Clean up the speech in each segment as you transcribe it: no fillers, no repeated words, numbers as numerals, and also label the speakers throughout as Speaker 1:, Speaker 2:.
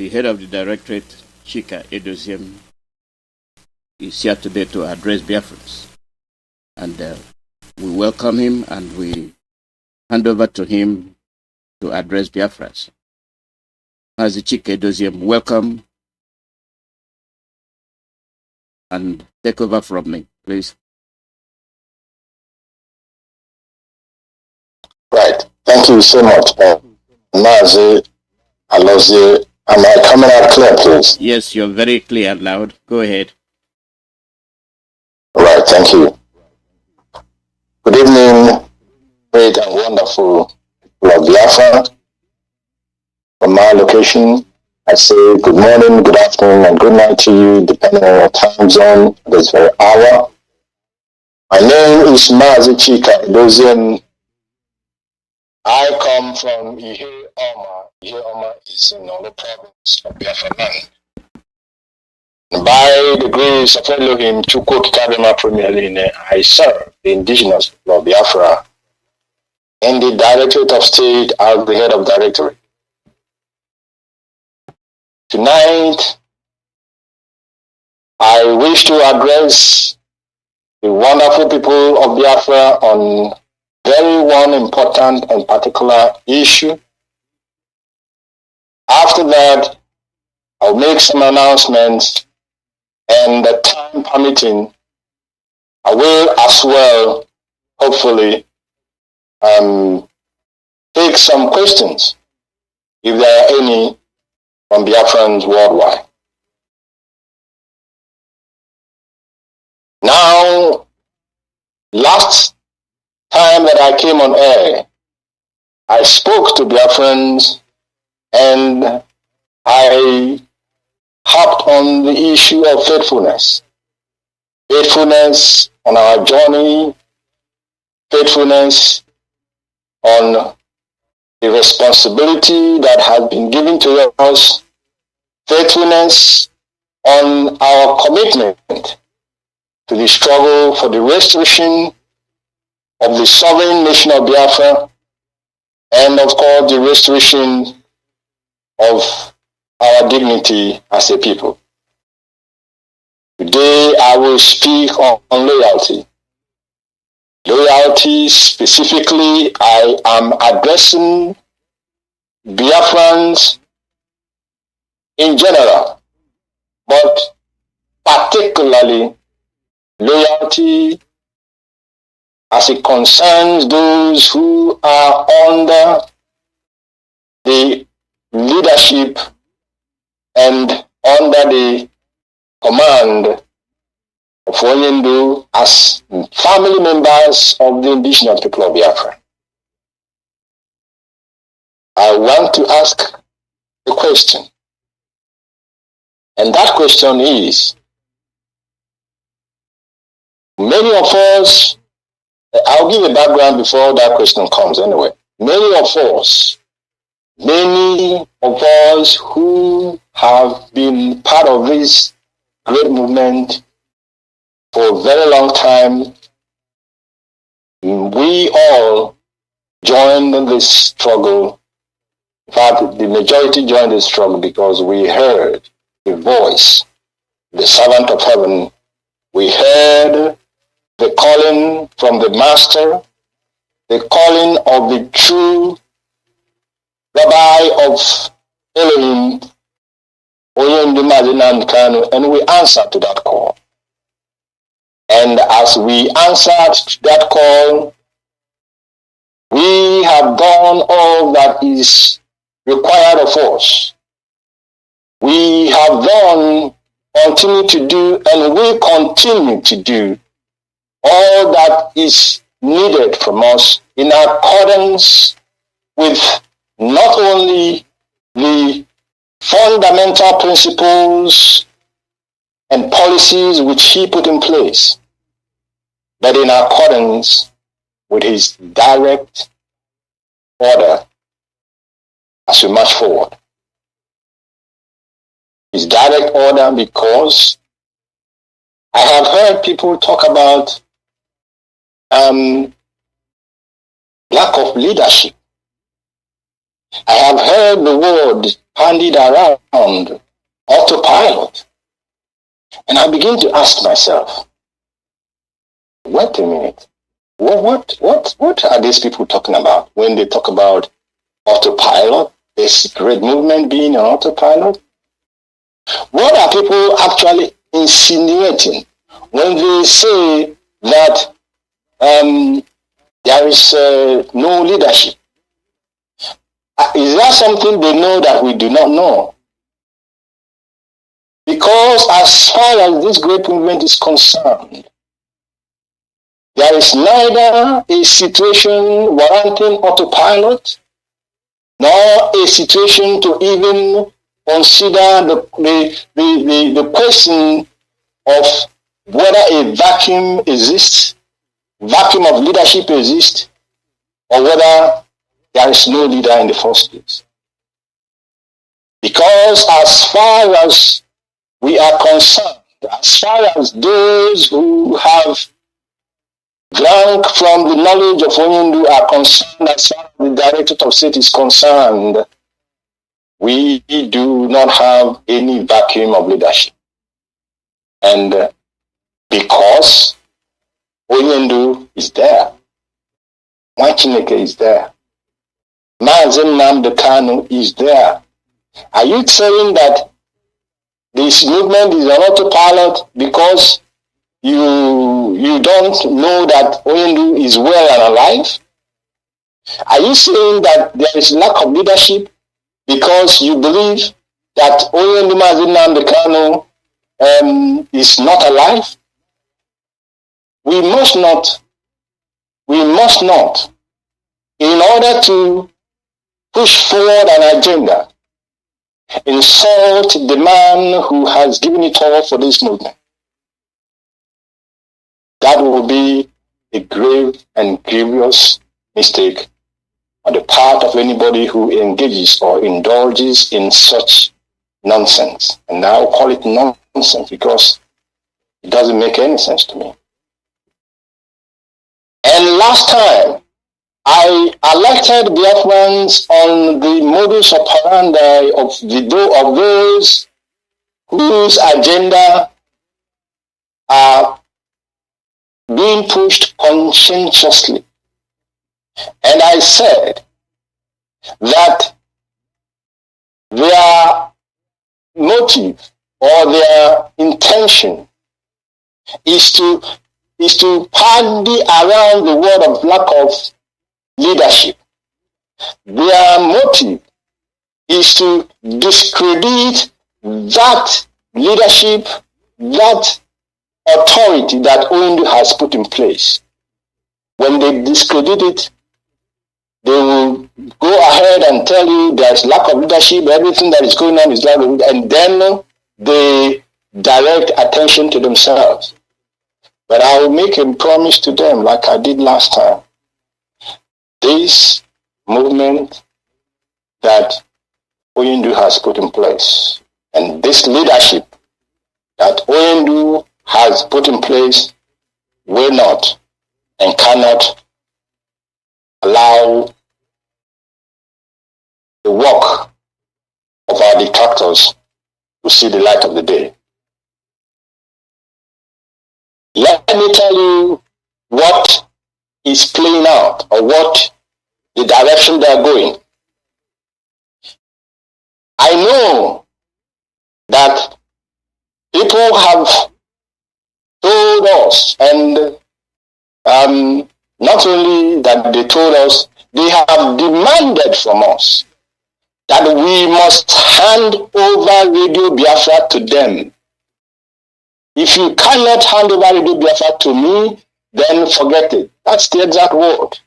Speaker 1: the head of the directorate, Chika, Edoziem, is here today to address Biafrans. And we welcome him and we hand over to him to address Biafrans. Mazi Chika, Edoziem, welcome. And take over from me, please.
Speaker 2: Right. Thank you so much. Mazi, Edoziem, am I coming out clear, please?
Speaker 1: Yes, you're very clear and loud. Go ahead.
Speaker 2: All right. Thank you. Good evening, great and wonderful people of Biafra. From my location, I say good morning, good afternoon, and good night to you, depending on your time zone this very hour. My name is Mazi Chika, Edoziem. I come from Ihe Oma. Ihe Oma is in Olo province of Biafra land. And by the grace of Elohim, to quote Kadima Premier, I serve the indigenous people of Biafra in the Directorate of State as the head of directorate. Tonight, I wish to address the wonderful people of Biafra on very one important and particular issue. After that, I'll make some announcements, and the time permitting, I will as well, hopefully, take some questions, if there are any, from Biafrans worldwide. Now, last time that I came on air, I spoke to Biafrans and I harped on the issue of faithfulness. Faithfulness on our journey, faithfulness on the responsibility that has been given to us, faithfulness on our commitment to the struggle for the restoration of the sovereign nation of Biafra, and of course the restoration of our dignity as a people. Today I will speak on loyalty. Loyalty specifically, I am addressing Biafrans in general, but particularly loyalty as it concerns those who are under the leadership and under the command of Onyendu as family members of the indigenous people of Biafra. I want to ask a question, and that question is, many of us, I'll give a background before that question comes anyway. Many of us who have been part of this great movement for a very long time, we all joined this struggle. In fact, the majority joined this struggle because we heard the voice, the servant of heaven. We heard the calling from the master, the calling of the true Rabbi of Elohim, Nnamdi Kanu, and we answered to that call. And as we answered that call, we have done all that is required of us. We have done, continue to do, and will continue to do all that is needed from us in accordance with not only the fundamental principles and policies which he put in place, but in accordance with his direct order as we march forward. His direct order, because I have heard people talk about lack of leadership. I have heard the word bandied around, autopilot. And I begin to ask myself, wait a minute. What are these people talking about when they talk about autopilot, a secret movement being an autopilot? What are people actually insinuating when they say that there is no leadership? Is that something they know that we do not know? Because as far as this great movement is concerned, there is neither a situation warranting autopilot, nor a situation to even consider the question of whether a vacuum exists, vacuum of leadership exists, or whether there is no leader in the first place. Because as far as we are concerned, as far as those who have drank from the knowledge of Onyendu are concerned, as far as the Directorate of State is concerned, we do not have any vacuum of leadership. And because Onyendu is there, Chineke is there, Mazi Nnamdi Kanu is there. Are you saying that this movement is an autopilot because you don't know that Onyendu is well and alive? Are you saying that there is lack of leadership because you believe that Onyendu Mazi Nnamdi Kanu is not alive? We must not, in order to push forward an agenda, insult the man who has given it all for this movement. That will be a grave and grievous mistake on the part of anybody who engages or indulges in such nonsense. And I'll call it nonsense because it doesn't make any sense to me. And last time, I alerted Biafrans on the modus operandi of those whose agenda are being pushed conscientiously. And I said that their motive or their intention is to party around the word of lack of leadership. Their motive is to discredit that leadership, that authority that Onyendu has put in place. When they discredit it, they will go ahead and tell you there's lack of leadership, everything that is going on is lack of leadership, and then they direct attention to themselves. But I will make a promise to them like I did last time. This movement that Onyendu has put in place and this leadership that Onyendu has put in place will not and cannot allow the work of our detractors to see the light of the day. Let me tell you what is playing out or what the direction they are going. I know that people have told us, and not only that they told us, they have demanded from us that we must hand over Radio Biafra to them. If you cannot hand over Radio Biafra to me, then forget it. That's the exact word.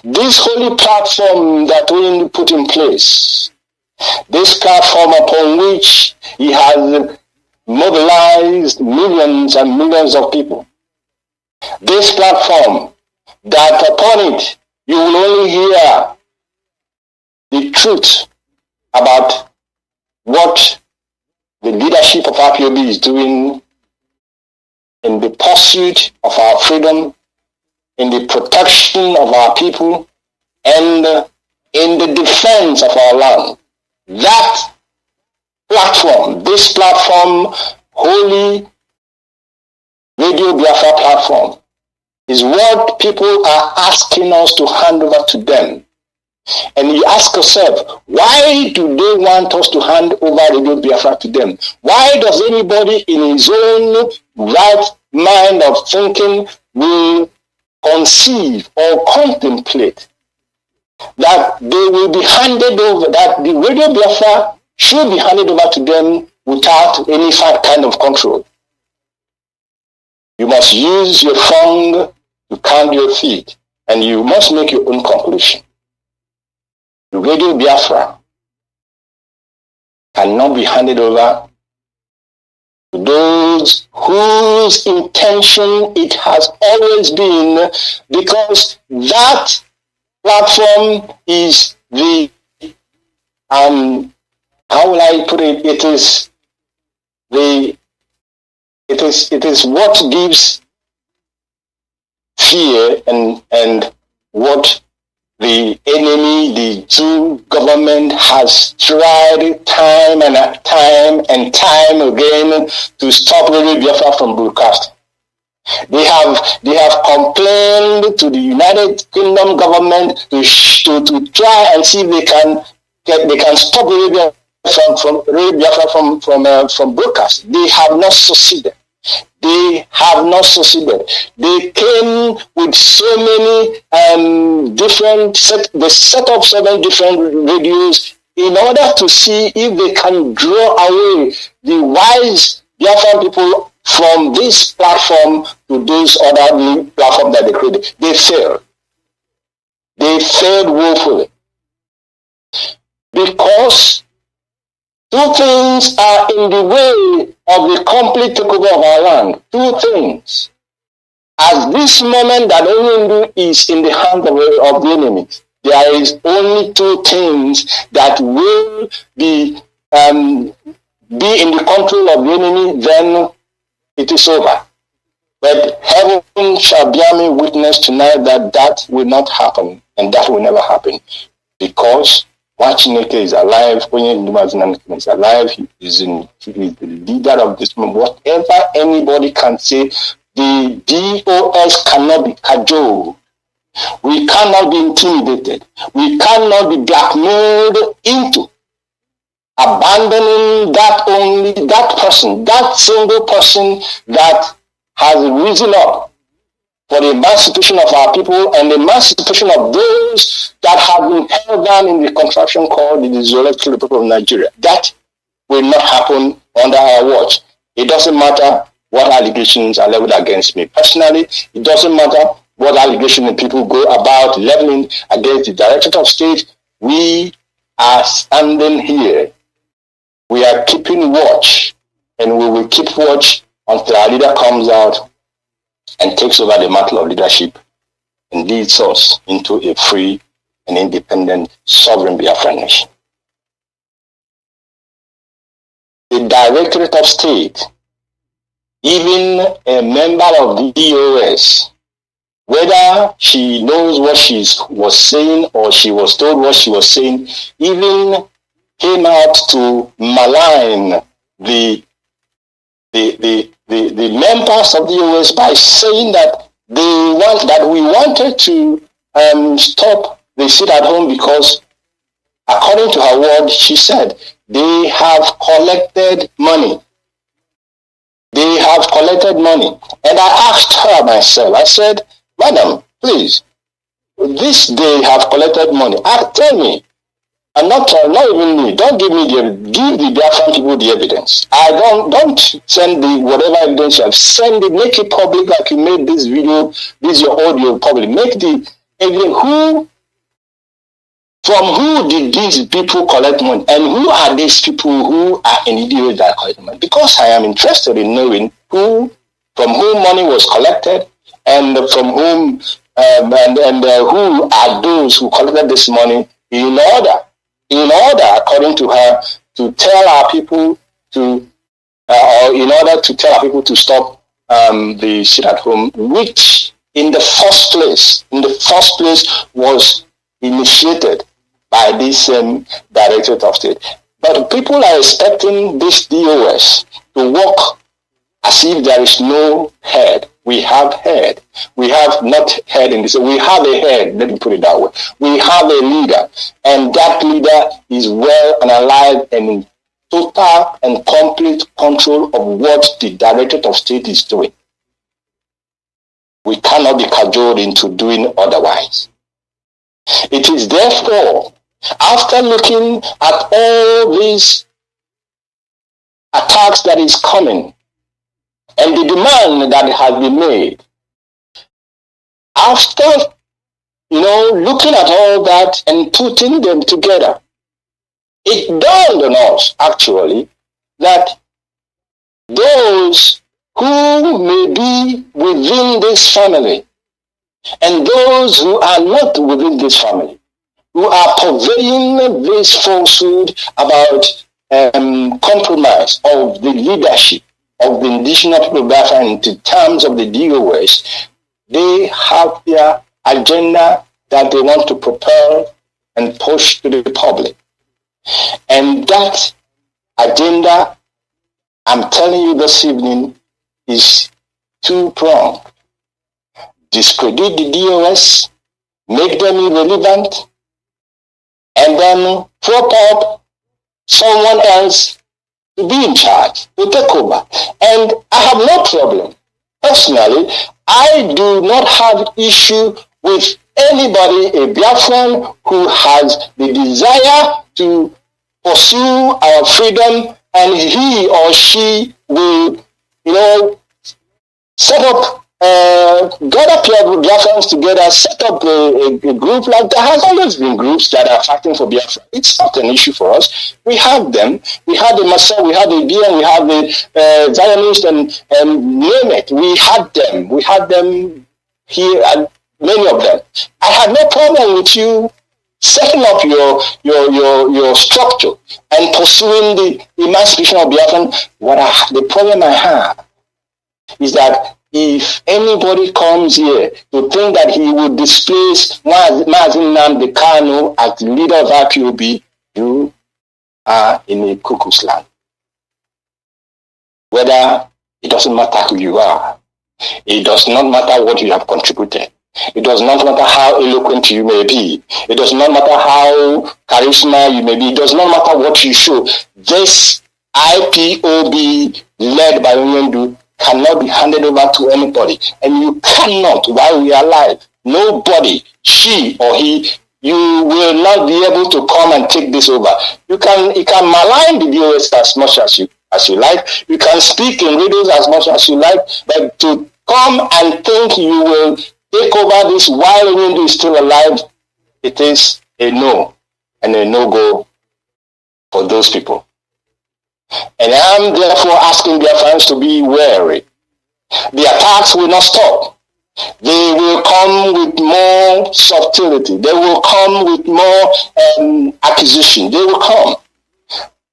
Speaker 2: This holy platform that we put in place, this platform upon which he has mobilized millions and millions of people, this platform that upon it you will only hear the truth about what the leadership of RPOB is doing in the pursuit of our freedom, in the protection of our people, and in the defense of our land. That platform, this platform, Holy Radio Biafra platform, is what people are asking us to hand over to them. And you ask yourself, why do they want us to hand over Radio Biafra to them? Why does anybody in his own right mind of thinking will conceive or contemplate that they will be handed over, that the Radio Biafra should be handed over to them without any kind of control? You must use your tongue to count your feet, and you must make your own conclusion. The Radio Biafra cannot be handed over to those whose intention it has always been, because that platform is the, how will I put it? It is what gives fear and what the enemy, the Jew government, has tried time and time again to stop Radio Biafra from broadcasting. They have complained to the United Kingdom government to try and see if they can stop Radio Biafra from broadcasting. They have not succeeded. They have not succeeded. They came with so many they set up so many different radios in order to see if they can draw away the wise Biafran people from this platform to those other platforms that they created. They failed. They failed woefully. Because two things are in the way of the complete takeover of our land. Two things. At this moment that Onyendu is in the hands of the enemy, there is only two things that will be in the control of the enemy, then it is over. But heaven shall bear me witness tonight that will not happen, and that will never happen, because Chineke is alive. Onyendu is alive. He is the leader of this movement. Whatever anybody can say, the DOS cannot be cajoled. We cannot be intimidated. We cannot be blackmailed into abandoning that single person that has risen up for the emancipation of our people and the emancipation of those that have been held down in the contraption called the Geopolitical Republic of Nigeria. That will not happen under our watch. It doesn't matter what allegations are leveled against me personally. It doesn't matter what allegations people go about leveling against the Directorate of State. We are standing here. We are keeping watch, and we will keep watch until our leader comes out and takes over the mantle of leadership and leads us into a free and independent sovereign Biafran nation. The Directorate of State, even a member of the DOS, whether she knows what she was saying or she was told what she was saying, even came out to malign the members of the DOS by saying that we wanted to stop the sit at home because, according to her word, she said they have collected money. They have collected money. And I asked her myself, I said, Madam, please, this they have collected money. Tell me, and not even me, don't give the Biafran people the evidence. Don't send the whatever evidence you have, send it, make it public like you made this video, this your audio public. Make the evidence. From who did these people collect money? And who are these people who are in the DOS that collect money? Because I am interested in knowing from whom money was collected, and from whom, who are those who collected this money in order, according to her, to tell our people to, or in order to tell our people to stop the sit at home, which in the first place was initiated by this Directorate of State. But people are expecting this DOS to work as if there is no head. We have head. We have not head in this. We have a head, let me put it that way. We have a leader, and that leader is well and alive and in total and complete control of what the Directorate of State is doing. We cannot be cajoled into doing otherwise. It is therefore, after looking at all these attacks that is coming, and the demand that has been made, after, looking at all that and putting them together, it dawned on us, actually, that those who may be within this family and those who are not within this family, who are purveying this falsehood about compromise of the leadership of the indigenous people of Biafra in terms of the DOS, they have their agenda that they want to propel and push to the public. And that agenda, I'm telling you this evening, is two-pronged. Discredit the DOS, make them irrelevant, and then prop up someone else to be in charge, to take over. And I have no problem. Personally, I do not have issue with anybody, a Biafran, who has the desire to pursue our freedom, and he or she will, set up, gather Biafrans together, set up a group like there has always been groups that are fighting for Biafra. It's not an issue for us. We have them. We have the Massa, we have the BN, we have the Zionist, and name it. We had them here, and many of them. I had no problem with you setting up your structure and pursuing the emancipation of Biafran. The problem I have is that if anybody comes here to think that he would displace Mazi Nnamdi Kanu as the leader of IPOB, you are in a cuckoo's land. Whether it doesn't matter who you are, it does not matter what you have contributed. It does not matter how eloquent you may be. It does not matter how charisma you may be. It does not matter what you show. This IPOB led by Nnamdi cannot be handed over to anybody. And you cannot, while we are alive, nobody, she or he, you will not be able to come and take this over. You can malign the DOS as much as you like. You can speak in radios as much as you like, but to come and think you will take over this while Nnamdi is still alive, it is a no and a no-go for those people. And I'm therefore asking their fans to be wary. The attacks will not stop. They will come with more subtlety. They will come with more acquisition. They will come.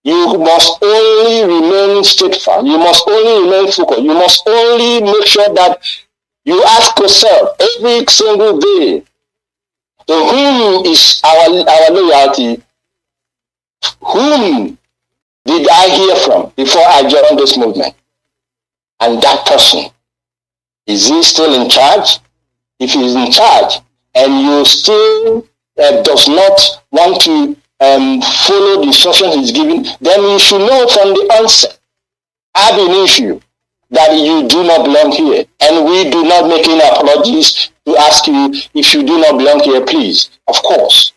Speaker 2: You must only remain steadfast. You must only remain focused. You must only make sure that you ask yourself every single day, to whom is our loyalty? Whom did I hear from before I joined this movement? And that person, is he still in charge? If he is in charge and you still does not want to follow the instructions he's giving, then you should know from the onset, ab initio, that you do not belong here. And we do not make any apologies to ask you if you do not belong here, please. Of course.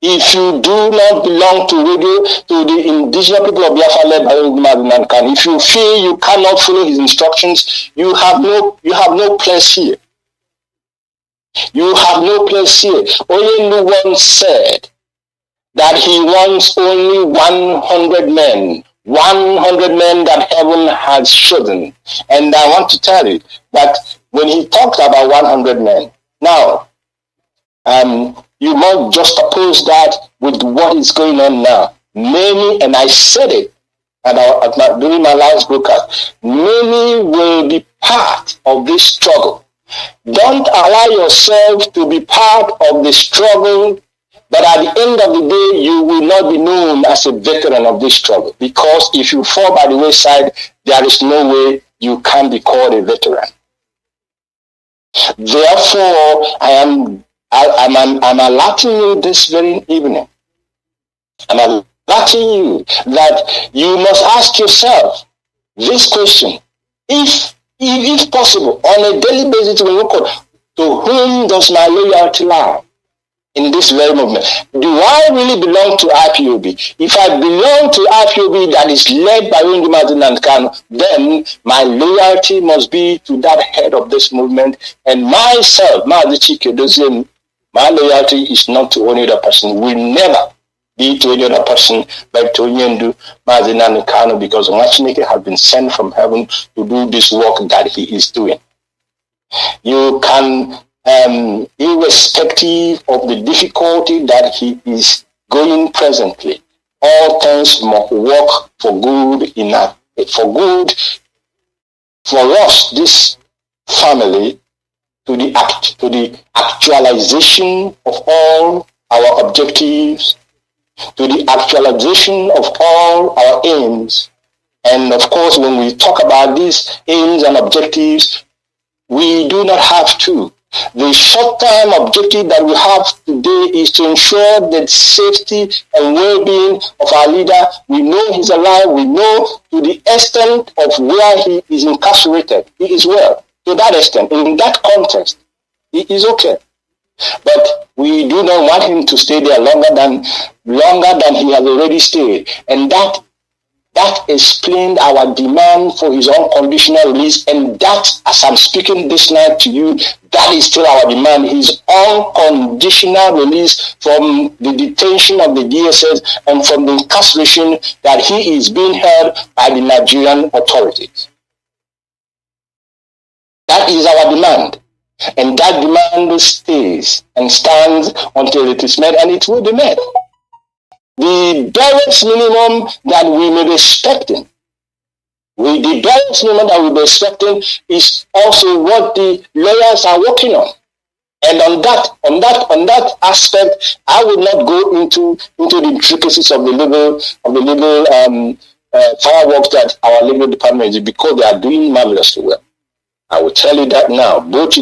Speaker 2: If you do not belong to the indigenous people of Biafra led by Nnamdi, if you feel you cannot follow his instructions, you have no place here. You have no place here. Only one said that he wants only 100 men. 100 men that heaven has chosen. And I want to tell you that when he talked about 100 men, now, you must just oppose that with what is going on now. Many, and I said it during my last broadcast, many will be part of this struggle. Don't allow yourself to be part of the struggle But at the end of the day, you will not be known as a veteran of this struggle, because if you fall by the wayside, there is no way you can be called a veteran. Therefore, I'm alerting you this very evening. I'm alerting you that you must ask yourself this question: if possible, on a daily basis, to whom does my loyalty lie? In this very movement, do I really belong to IPOB? If I belong to IPOB that is led by Mazi and Kanu, then my loyalty must be to that head of this movement, and myself, Mazi Chika, Edoziem, my loyalty is not to any other person. Will never be to any other person, but to Mazi and Kanu, because Onwachineke has been sent from heaven to do this work that he is doing. You can, irrespective of the difficulty that he is going presently, all things must work for good for us, this family, to the actualization of all our objectives, to the actualization of all our aims. And of course, when we talk about these aims and objectives, we do not have to. The short-term objective that we have today is to ensure the safety and well-being of our leader. We know he's alive. We know to the extent of where he is incarcerated, he is well. To that extent, in that context, he is okay. But we do not want him to stay there longer than he has already stayed. And that explained our demand for his unconditional release, and that, as I'm speaking this night to you, that is still our demand, his unconditional release from the detention of the DSS and from the incarceration that he is being held by the Nigerian authorities. That is our demand, and that demand stays and stands until it is met, and it will be met. The barest minimum that we may be expecting, is also what the lawyers are working on. And on that aspect, I will not go into the intricacies of the legal fireworks that our legal department is, because they are doing marvelously well. I will tell you that now, both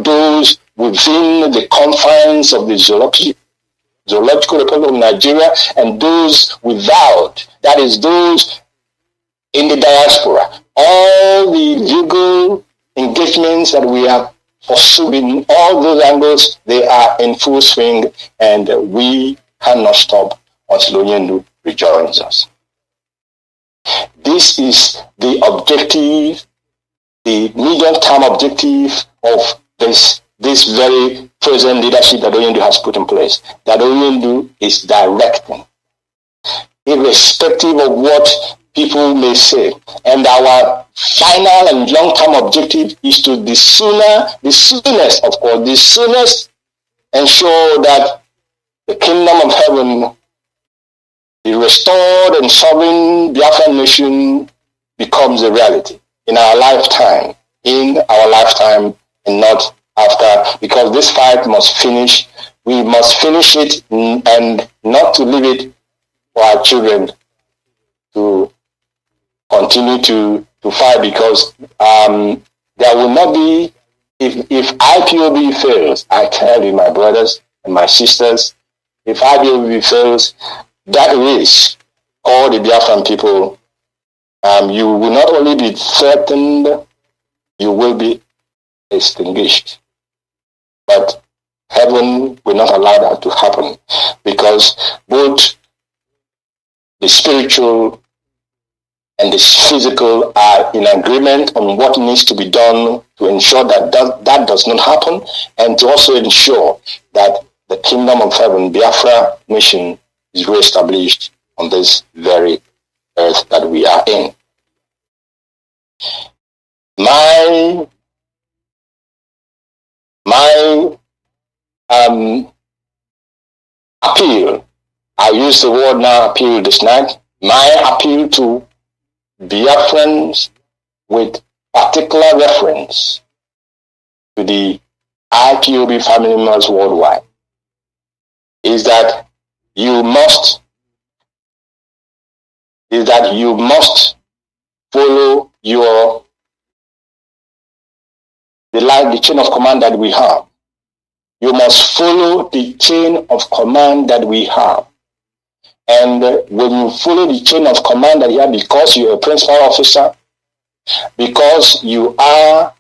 Speaker 2: those within the confines of the Zoological Republic of Nigeria and those without, that is those in the diaspora. All the legal engagements that we are pursuing, all those angles, they are in full swing, and we cannot stop until Onyendu rejoins us. This is the objective, the medium-term objective of this very present leadership that Onyendu has put in place. That Onyendu is directing, irrespective of what people may say. And our final and long-term objective is to the soonest ensure that the kingdom of heaven, the restored and sovereign Biafran nation, becomes a reality in our lifetime, and not after, because this fight must finish. We must finish it, and not to leave it for our children to continue to fight, because there will not be, if IPOB fails, I tell you, my brothers and my sisters, if IPOB fails, that race, all the Biafran people, you will not only be threatened, you will be extinguished. But heaven will not allow that to happen, because both the spiritual and the physical are in agreement on what needs to be done to ensure that does not happen, and to also ensure that the kingdom of heaven, Biafra mission, is reestablished on this very earth that we are in. My appeal, I use the word now appeal this night, my appeal to Biafrans with particular reference to the IPOB family members worldwide, is that you must follow the chain of command that we have. You must follow the chain of command that we have. And when you follow the chain of command that you have, because you're a principal officer, because you are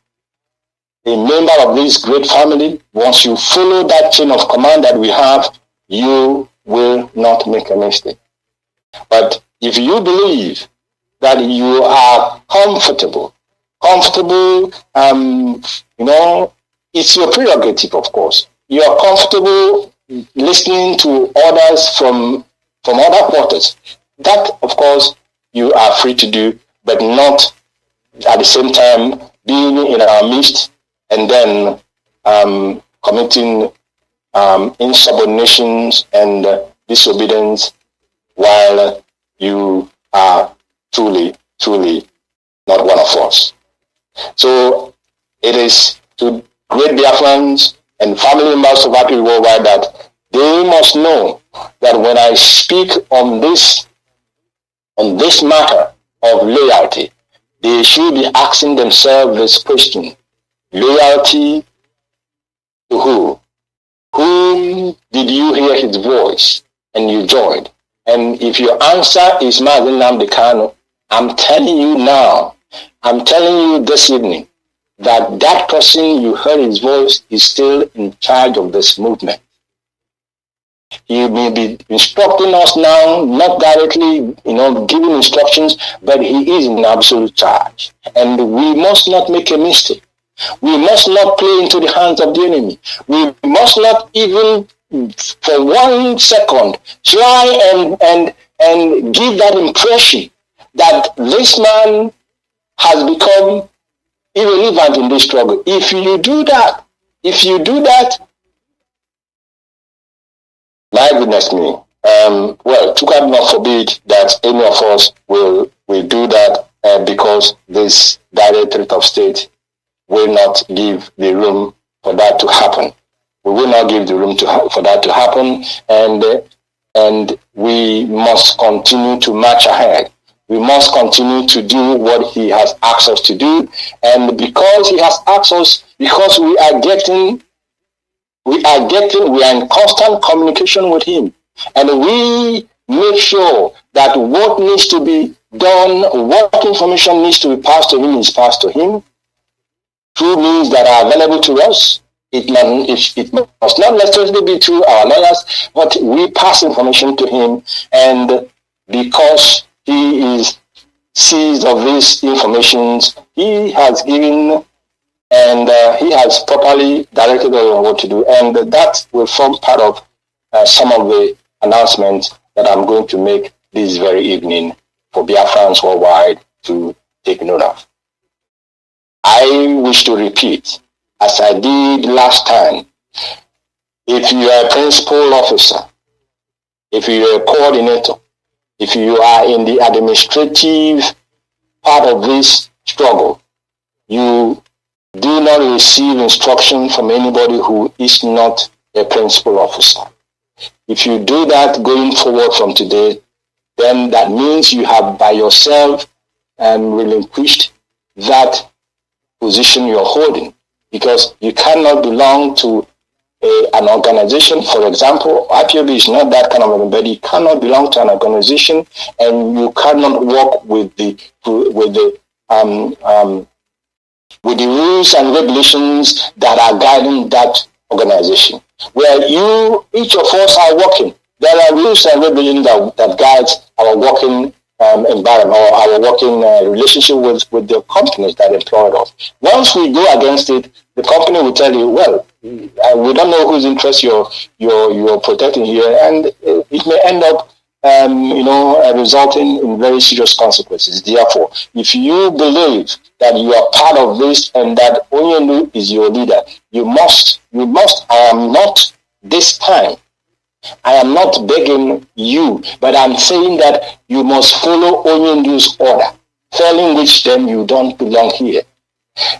Speaker 2: a member of this great family, once you follow that chain of command that we have, you will not make a mistake. But if you believe that you are comfortable, it's your prerogative, of course. You are comfortable listening to orders from other quarters. That, of course, you are free to do, but not at the same time being in our midst and then committing insubordinations and disobedience while you are truly not one of us. So it is to great Biafrans and family members of our people worldwide that they must know that when I speak on this matter of loyalty, they should be asking themselves this question: loyalty to who? Whom did you hear his voice and you joined? And if your answer is Mazi Nnamdi Kanu, I'm telling you now, I'm telling you this evening, that person you heard his voice is still in charge of this movement. He may be instructing us now, not directly, giving instructions, but he is in absolute charge. And we must not make a mistake. We must not play into the hands of the enemy. We must not even for 1 second try and give that impression that this man has become irrelevant in this struggle. If you do that, my goodness me, to God not forbid that any of us will do that because this directorate of state will not give the room for that to happen. We will not give the room for that to happen, and we must continue to march ahead. We must continue to do what he has asked us to do, and because he has asked us, because we are in constant communication with him, and we make sure that what needs to be done, what information needs to be passed to him is passed to him through means that are available to us. It must not necessarily be through our lawyers, but we pass information to him, and because he is seized of these informations, he has given and he has properly directed us on what to do, and that will form part of some of the announcements that I'm going to make this very evening for Biafrans worldwide to take note of. I wish to repeat, as I did last time, if you are a principal officer, if you are a coordinator, if you are in the administrative part of this struggle, you do not receive instruction from anybody who is not a principal officer. If you do that going forward from today, then that means you have by yourself relinquished that position you're holding, because you cannot belong to an organization. For example, IPOB is not that kind of everybody. You cannot belong to an organization, and you cannot work with the rules and regulations that are guiding that organization. Where each of us are working, there are rules and regulations that guides our working environment or our working relationship with the companies that employed us. Once we go against it, the company will tell you, well, we don't know whose interest you're protecting here, and it may end up resulting in very serious consequences. Therefore, if you believe that you are part of this and that Onyenu is your leader, you must, I am not this time. I am not begging you, but I'm saying that you must follow Onyenu's order, failing which then you don't belong here.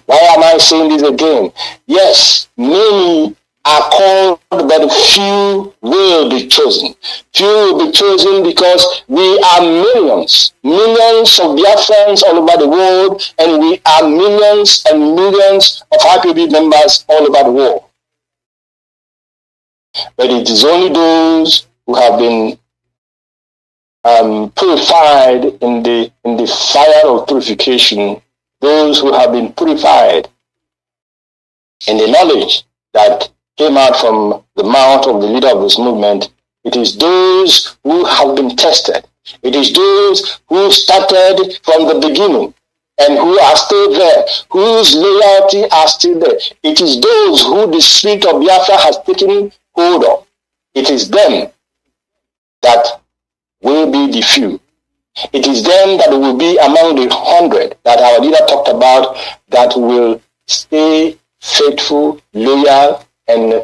Speaker 2: Why am I saying this again? Yes, many are called, but few will be chosen. Few will be chosen because we are millions of Biafrans all over the world, and we are millions and millions of IPB members all over the world. But it is only those who have been purified in the fire of purification, those who have been purified in the knowledge that came out from the mouth of the leader of this movement. It is those who have been tested. It is those who started from the beginning and who are still there, whose loyalty are still there. It is those who the spirit of Biafra has taken hold of. It is them that will be the few. It is them that will be among the 100 that our leader talked about, that will stay faithful, loyal, and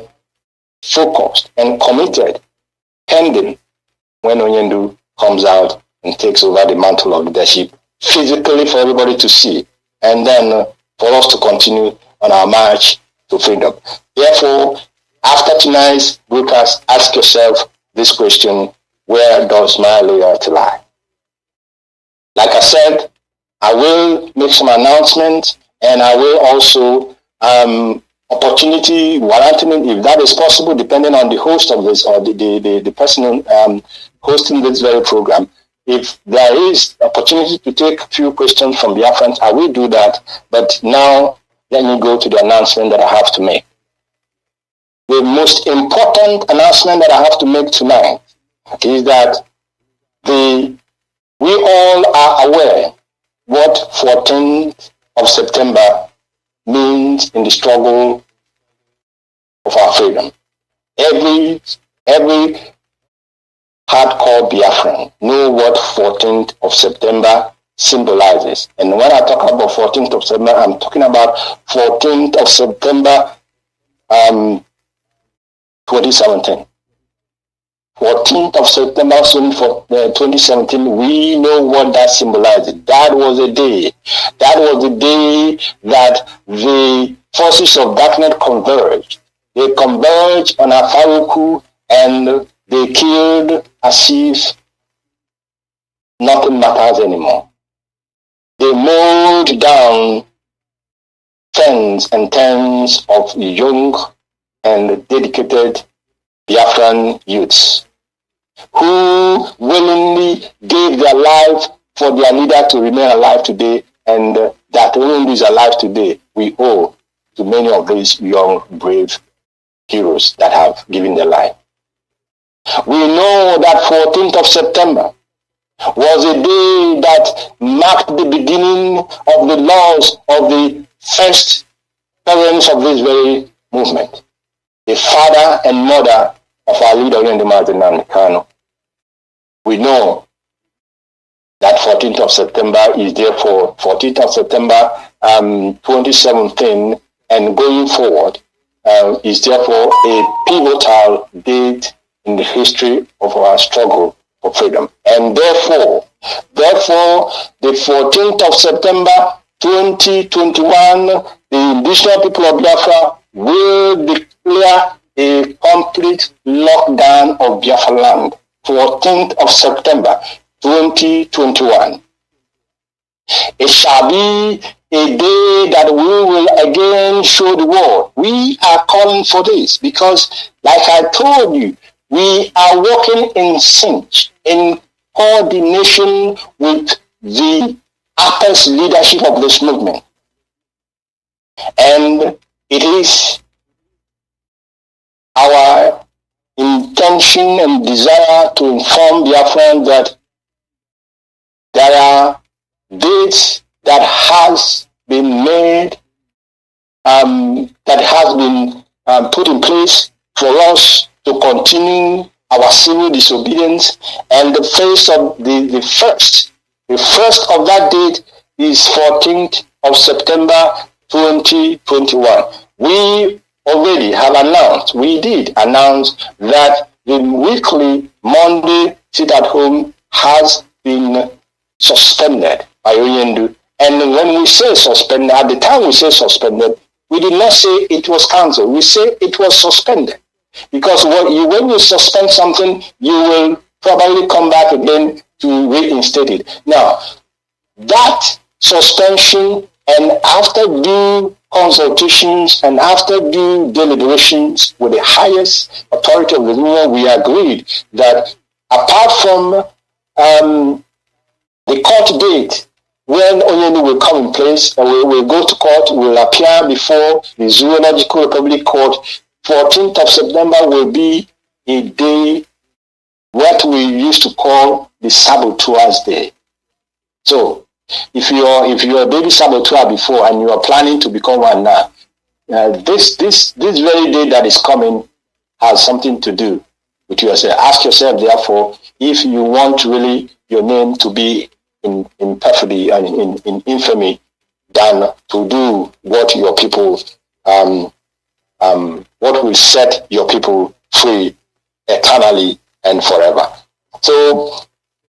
Speaker 2: focused and committed, pending when Onyendu comes out and takes over the mantle of leadership, physically for everybody to see, and then for us to continue on our march to freedom. Therefore, after tonight's broadcast, ask yourself this question: where does my loyalty lie? Like I said, I will make some announcements, and I will also opportunity warranting it, if that is possible, depending on the host of this or the person hosting this very program. If there is opportunity to take a few questions from Biafrans, I will do that. But now, let me go to the announcement that I have to make. The most important announcement that I have to make tonight is that we all are aware what 14th of September means in the struggle of our freedom. Every hardcore Biafran know what 14th of September symbolizes. And when I talk about 14th of September, I'm talking about 14th of September 2017. 14th of September 2017, we know what that symbolizes. That was a day. That was the day that the forces of darkness converged. They converged on Afaruku and they killed as if nothing matters anymore. They mowed down tens and tens of young and dedicated Biafran youths who willingly gave their life for their leader to remain alive today, and that only is alive today we owe to many of these young, brave heroes that have given their life. We know that 14th of September was a day that marked the beginning of the laws of the first parents of this very movement, the father and mother of our leader, Nnamdi Kanu. We know that 14th of September is therefore 14th of September 2017, and going forward is therefore a pivotal date in the history of our struggle for freedom. And therefore, the 14th of September 2021, the indigenous people of Biafra will declare a complete lockdown of Biafra land. 14th of September 2021. It shall be a day that we will again show the world. We are calling for this because, like I told you, we are working in sync, in coordination with the upper leadership of this movement. And it is our intention and desire to inform Biafrans that there are dates that has been made, that has been put in place for us to continue our civil disobedience. And the first of the first of that date is 14th of September 2021. We already have announced, we did announce that the weekly Monday sit at home has been suspended by Onyendu. And when we say suspended, at the time we say suspended, We did not say it was cancelled. We say it was suspended. Because when you suspend something, you will probably come back again to reinstate it. Now, that suspension, and after due consultations and after due deliberations with the highest authority of the union, we agreed that apart from the court date when Onyenu will come in place, and we will go to court, we will appear before the Zoological Republic Court. 14th of September will be a day what we used to call the Saboteurs Day. So, if you're a baby saboteur before and you are planning to become one now, this very day that is coming has something to do with yourself. Ask yourself, therefore, if you want really your name to be in perfidy and in infamy, than to do what your people what will set your people free eternally and forever. So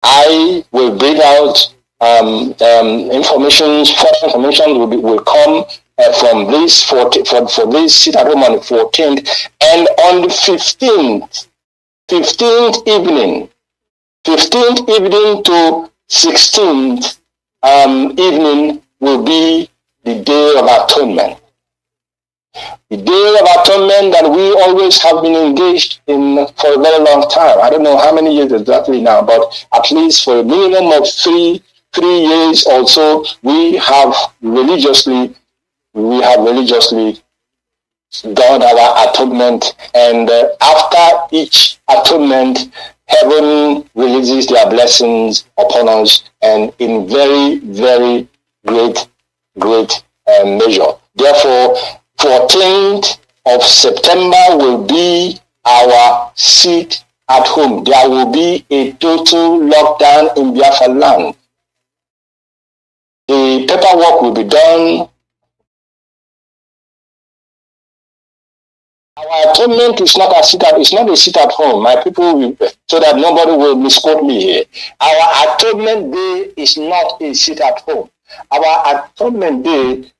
Speaker 2: I will bring out information. Further information will come from this for this sit at home on the 14th, and on the 15th evening to 16th evening will be the Day of Atonement. The Day of Atonement that we always have been engaged in for a very long time. I don't know how many years exactly now, but at least for a minimum of three years or so, we have religiously done our atonement. And after each atonement, heaven releases their blessings upon us, and in very, very great measure. Therefore, 14th of September will be our sit at home. There will be a total lockdown in Biafra land. The paperwork will be done. Our atonement is not a sit at home. My people, so that nobody will misquote me here. Our atonement day is not a sit at home. Our atonement day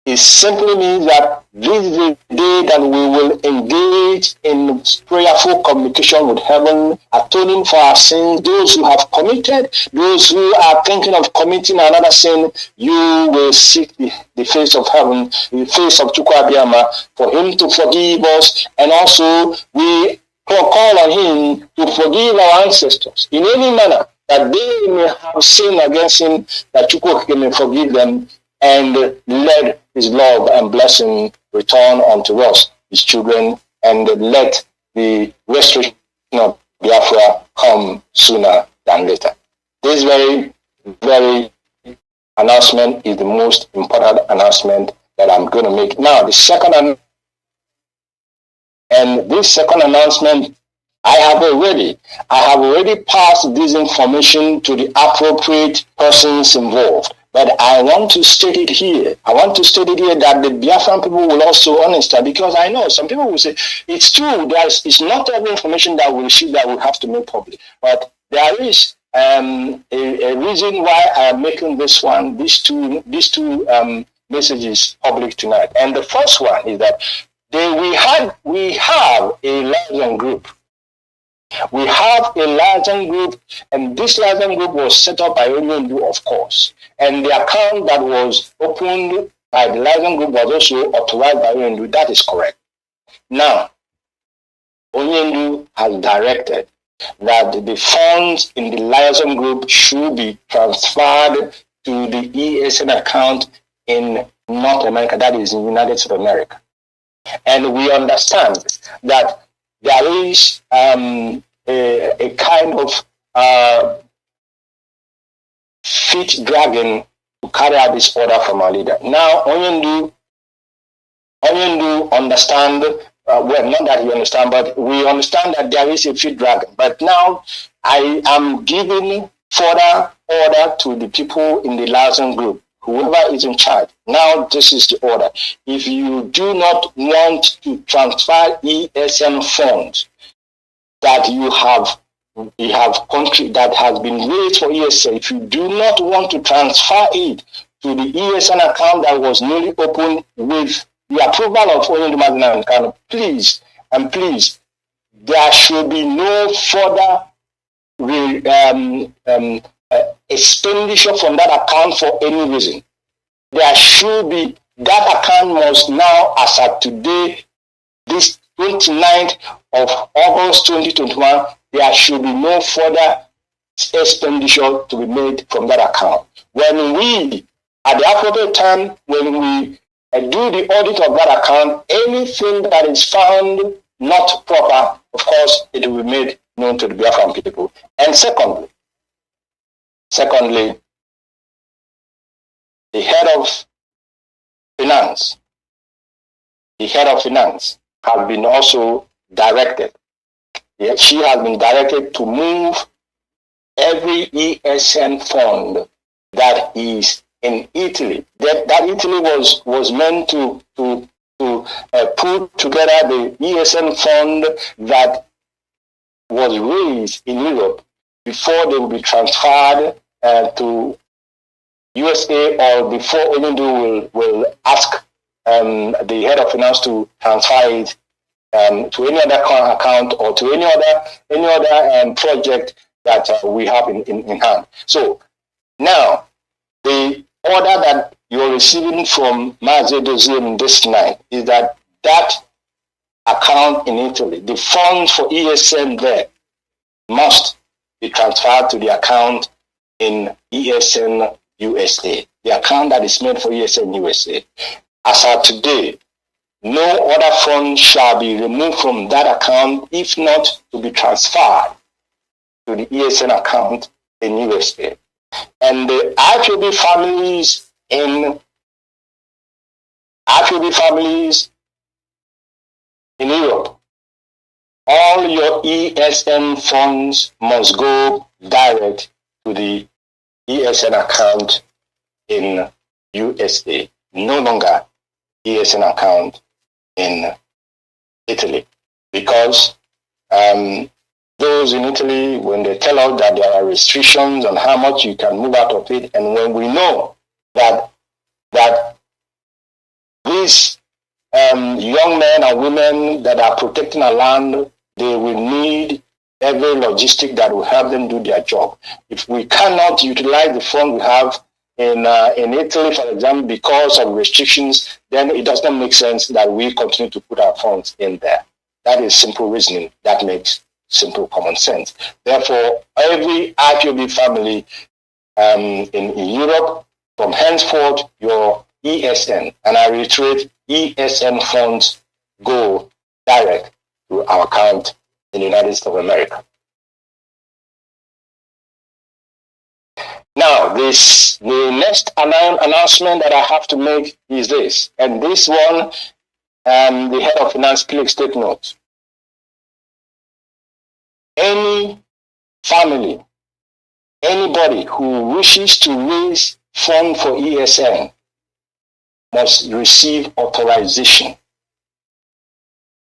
Speaker 2: it simply means that this is the day that we will engage in prayerful communication with heaven, atoning for our sins. Those who have committed, those who are thinking of committing another sin, you will seek the face of heaven, the face of Chukwu, for him to forgive us, and also we call on him to forgive our ancestors in any manner that they may have sinned against him, that Chukwu may forgive them, and let his love and blessing return unto us, his children, and let the restoration of Biafra come sooner than later. This very, very announcement is the most important announcement that I'm going to make. Now, this second announcement, I have already passed this information to the appropriate persons involved. But I want to state it here. That the Biafran people will also understand, because I know some people will say, it's true, it's not every information that we receive that we have to make public. But there is a reason why I am making these two messages public tonight. And the first one is that we have a liaison group. We have a liaison group, and this liaison group was set up by Onyendu, of course. And the account that was opened by the liaison group was also authorized by Onyendu. That is correct. Now, Onyendu has directed that the funds in the liaison group should be transferred to the ESN account in North America, that is in United States of America. And we understand that there is a kind of feet dragging to carry out this order from our leader. Now, Onyendu understand, well, not that you understand, but we understand that there is a feet dragging. But now, I am giving further order to the people in the liaison group, whoever is in charge. Now, this is the order. If you do not want to transfer ESN funds that you have country that has been raised for ESN, if you do not want to transfer it to the ESN account that was newly opened with the approval of Nnamdi and Kanu, please, and please, there should be no further expenditure from that account for any reason. There should be, that account must now, as at today, this 29th of August 2021, there should be no further expenditure to be made from that account. When we, at the appropriate time, when we do the audit of that account, anything that is found not proper, of course, it will be made known to the Biafran people. And secondly, the head of finance has been also directed. She has been directed to move every ESN fund that is in Italy. That Italy was meant to put together the ESN fund that was raised in Europe before they will be transferred to USA, or before Nnamdi will ask the head of finance to transfer it to any other account or to any other project that we have in hand. So now the order that you're receiving from Mazi Edoziem this night is that account in Italy, the funds for ESN there, must be transferred to the account in ESN USA, the account that is made for ESN USA. As of today, no other fund shall be removed from that account if not to be transferred to the ESN account in USA. And the HOD families in Europe, all your ESN funds must go direct to the ESN account in USA, no longer ESN account in Italy. Because those in Italy, when they tell us that there are restrictions on how much you can move out of it, and when we know that these young men and women that are protecting our land, they will need every logistic that will help them do their job. If we cannot utilize the fund we have in Italy, for example, because of restrictions, then it does not make sense that we continue to put our funds in there. That is simple reasoning. That makes simple common sense. Therefore, every IPOB family in Europe, from henceforth, your ESN, and I reiterate, ESN funds go direct to our account in the United States of America. Now, the next announcement that I have to make is this, and this one, the head of finance, please take note. Any family, anybody who wishes to raise funds for ESN must receive authorization.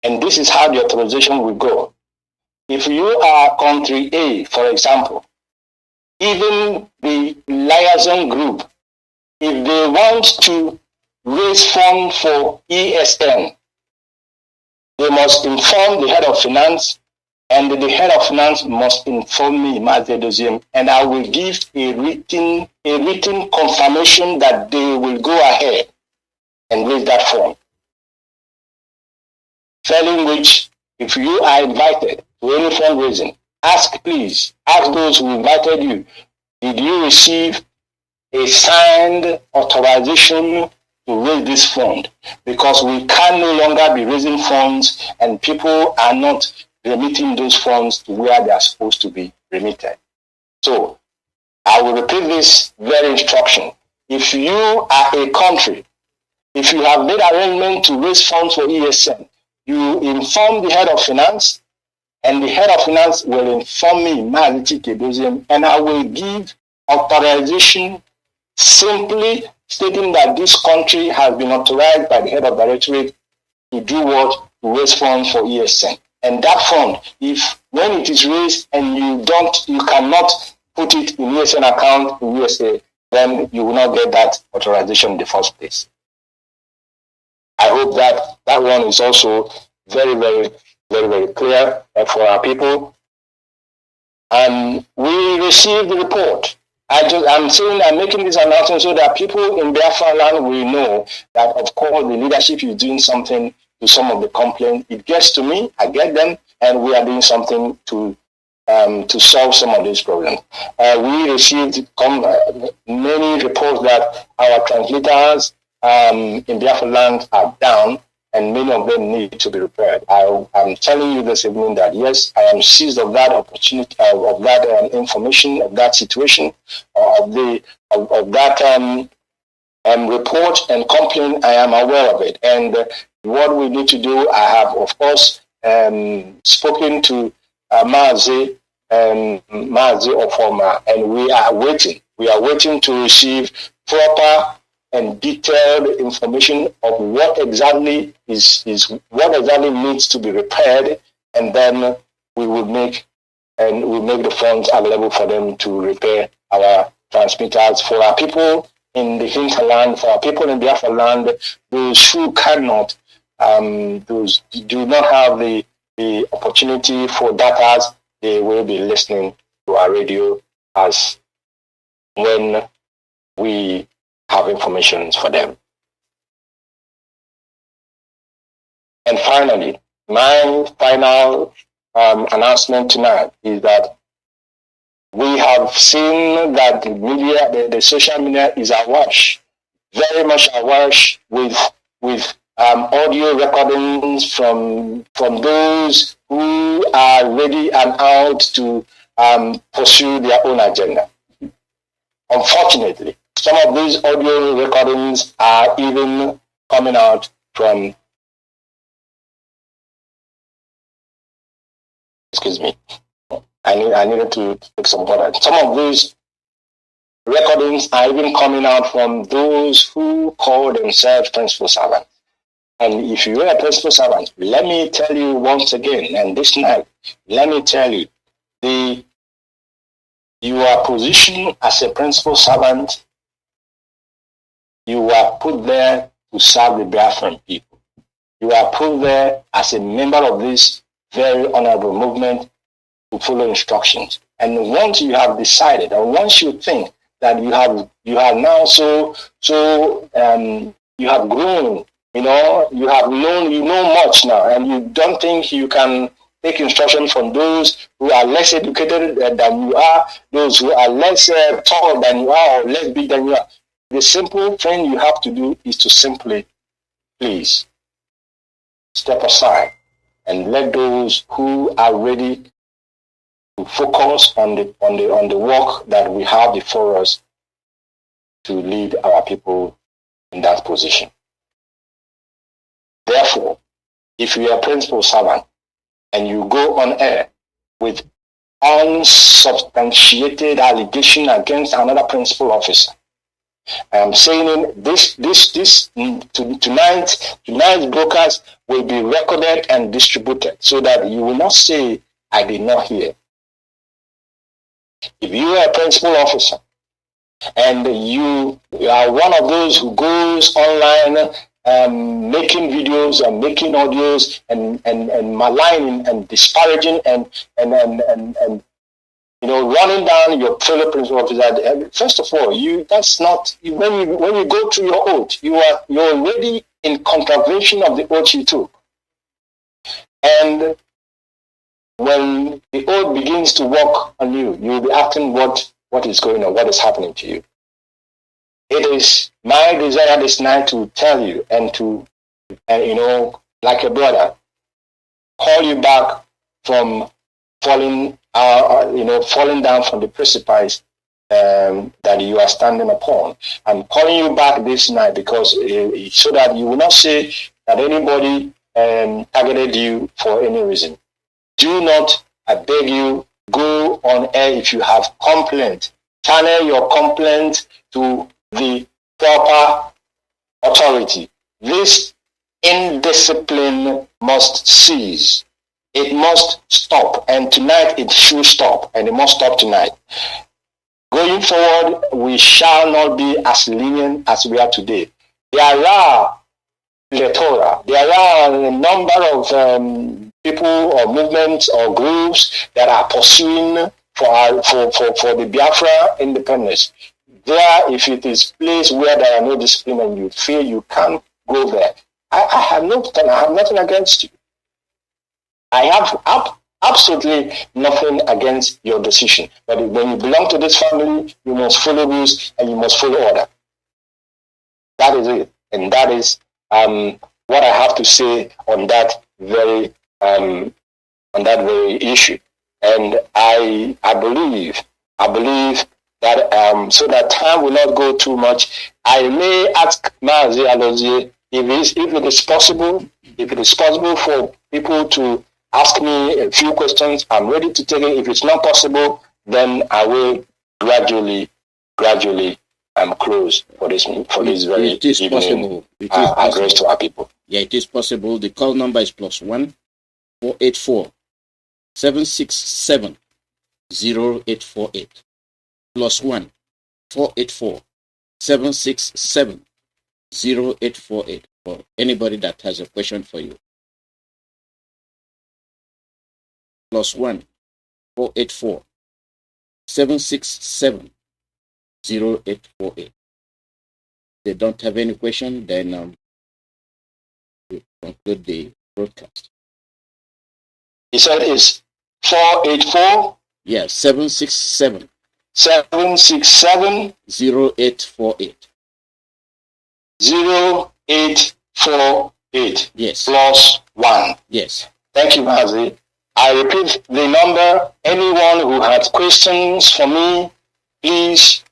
Speaker 2: And this is how the authorization will go. If you are country A, for example, even the liaison group, if they want to raise funds for ESN, they must inform the head of finance, and the head of finance must inform me, Mazi Edoziem, and I will give a written confirmation that they will go ahead and raise that fund. Failing which, if you are invited to any fundraising, please ask those who invited you, did you receive a signed authorization to raise this fund? Because we can no longer be raising funds and people are not remitting those funds to where they are supposed to be remitted. So I will repeat this very instruction. If you are a country, if you have made arrangement to raise funds for ESN, you inform the head of finance, and the head of finance will inform me, Mazi Edoziem, and I will give authorization simply stating that this country has been authorized by the head of directorate to do what? To raise funds for ESN. And that fund, if when it is raised and you cannot put it in ESN account in USA, then you will not get that authorization in the first place. I hope that that one is also very, very, very, very clear for our people. And we received the report. I'm making this announcement so that people in Biafra land will know that, of course, the leadership is doing something to some of the complaints. It gets to me, I get them, and we are doing something to solve some of these problems. We received many reports that our translators in Biafra land are down, and many of them need to be repaired. I'm telling you this evening that yes, I am seized of that opportunity, of that information, of that situation, of that report and complaint. I am aware of it, and what we need to do. I have, of course, spoken to Mazi Ofoma, and we are waiting. We are waiting to receive proper and detailed information of what exactly needs to be repaired, and then we will make the funds available for them to repair our transmitters for our people in the hinterland, for our people in Biafra land, those who cannot, those do not have the opportunity for data, they will be listening to our radio as when we have information for them. And finally, my final announcement tonight is that we have seen that the media, the social media is awash, very much awash with audio recordings from those who are ready and out to pursue their own agenda. Unfortunately, some of these audio recordings are even coming out from, excuse me, I needed to take some water. Some of these recordings are even coming out from those who call themselves principal servants. And if you are a principal servant, let me tell you once again, and this night, let me tell you, you are positioned as a principal servant. You are put there to serve the Biafran people. You are put there as a member of this very honorable movement to follow instructions. And once you have decided, and once you think that you have now you have grown, you know much now, and you don't think you can take instruction from those who are less educated than you are, those who are less tall than you are, or less big than you are. The simple thing you have to do is to simply, please, step aside and let those who are ready to focus on the work that we have before us to lead our people in that position. Therefore, if you are a principal servant and you go on air with unsubstantiated allegation against another principal officer, I am saying tonight's broadcast will be recorded and distributed so that you will not say, I did not hear. If you are a principal officer and you are one of those who goes online making videos and making audios and maligning and disparaging and running down your fellow principal officer, first of all, that's not when you go through your oath, you're already in contravention of the oath you took. And when the oath begins to work on you, you'll be asking what is going on, what is happening to you. It is my desire this night to tell you and to, like a brother, call you back from falling down from the precipice that you are standing upon. I'm calling you back this night because so that you will not say that anybody targeted you for any reason. Do not, I beg you, go on air if you have complaint. Channel your complaint to the proper authority. This indiscipline must cease. It must stop, and tonight it should stop, and it must stop tonight. Going forward, we shall not be as lenient as we are today. There are plethora. There are a number of people or movements or groups that are pursuing for the Biafra independence. There, if it is place where there are no discipline and you feel you can't go there, I have nothing against you. I have absolutely nothing against your decision. But when you belong to this family, you must follow rules and you must follow order. That is it, and that is what I have to say on that very issue. And I believe that so that time will not go too much, I may ask Mazi Alozie if it is possible for people to ask me a few questions. I'm ready to take it. If it's not possible, then I will gradually close for this very
Speaker 1: it is
Speaker 2: evening
Speaker 1: possible. It is possible.
Speaker 2: Address to our people.
Speaker 1: Yeah, it is possible. The call number is +1 484 767 0848. +1 484 767 0848 for anybody that has a question for you. +1 484 767 0848. They don't have any question, then we conclude the broadcast.
Speaker 2: He said it's 484?
Speaker 1: Yeah, 767
Speaker 2: 767
Speaker 1: 0848.
Speaker 2: 0848.
Speaker 1: Yes.
Speaker 2: +1.
Speaker 1: Yes.
Speaker 2: Thank you, Mazi. I repeat the number. Anyone who has questions for me, please,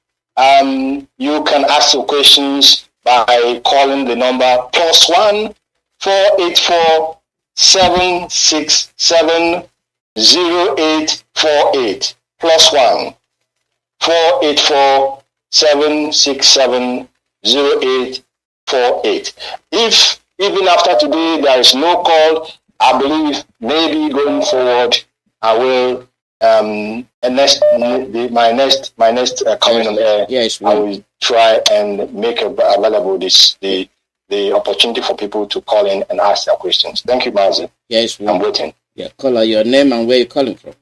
Speaker 2: you can ask your questions by calling the number +1 484 767 0848. +1 484 767 0848. If even after today there is no call, I believe maybe going forward I will my next coming on air.
Speaker 1: Yes,
Speaker 2: I will try and make available the opportunity for people to call in and ask their questions. Thank you, Mazi.
Speaker 1: Yes,
Speaker 2: I'm waiting.
Speaker 1: Yeah, caller, your name and where you're calling from.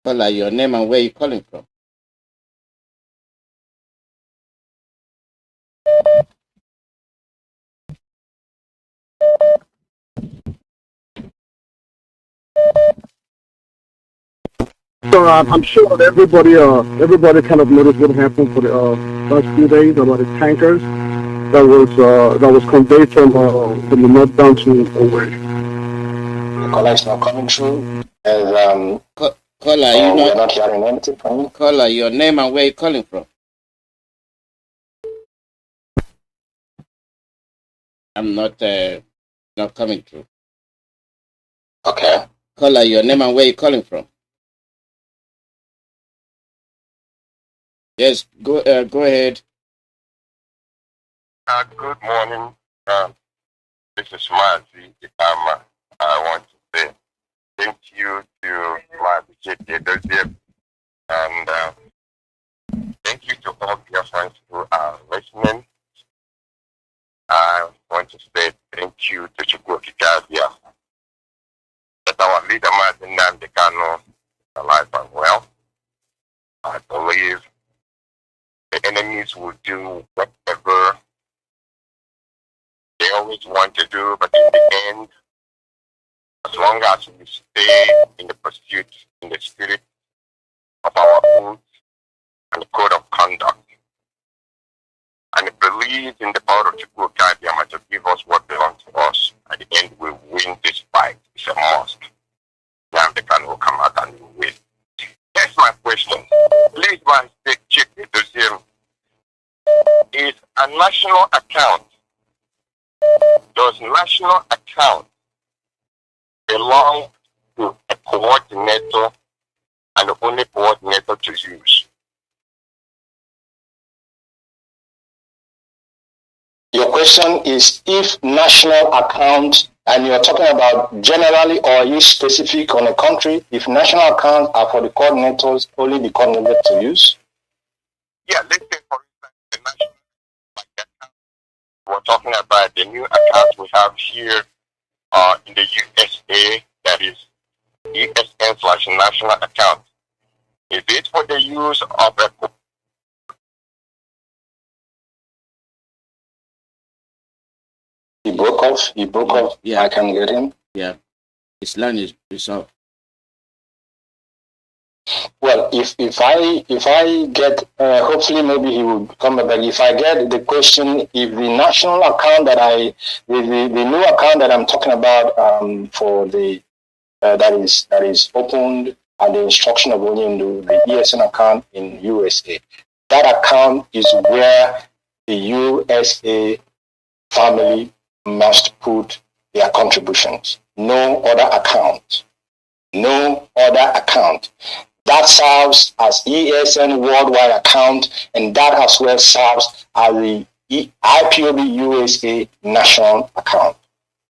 Speaker 1: Caller, your name and where you're calling from.
Speaker 3: So I'm sure that everybody kind of noticed what happened for the last few days about the tankers that was conveyed from the north down to Owerri.
Speaker 2: The caller is not coming through. And
Speaker 1: Caller,
Speaker 2: we're not hearing anything from you.
Speaker 1: Caller, your name and where you're calling from. I'm not coming through.
Speaker 2: Okay.
Speaker 1: Caller, your name and where you're calling from. Yes, go ahead.
Speaker 4: Good morning. This is Mazi. I want to say thank you to Mazi Edoziem, and thank you to all Biafrans who are listening. I want to say thank you to Geopolitical that our leader Nnamdi Kanu is alive and well. I believe the enemies will do whatever they always want to do, but in the end, as long as we stay in the pursuit, in the spirit of our oath and the code of conduct, and believe in the power of Chika to give us what belongs to us, at the end we win this fight. It's a must. Now they can come out and we win. Here's my question. Please, my state chief Edoziem, is a national account. Does national account belong to a coordinator and only coordinator to use?
Speaker 2: Your question is if national account And you're talking about generally or is specific on a country, if national accounts are for the coordinators, only the coordinator to use?
Speaker 4: Yeah, let's say for instance, the national account. We're talking about the new account we have here in the USA, that is ESN/national account. Is it for the use of a
Speaker 2: He broke off.
Speaker 1: Yeah.
Speaker 2: I can get him.
Speaker 1: Yeah. His line is off.
Speaker 2: Well, if I get, hopefully maybe he will come back. If I get the question, if the national account that the new account that I'm talking about for the that is opened at the instruction of Onyendo, the ESN account in USA, that account is where the USA family must put their contributions. No other account. No other account. That serves as ESN worldwide account, and that as well serves as the IPOB USA national account.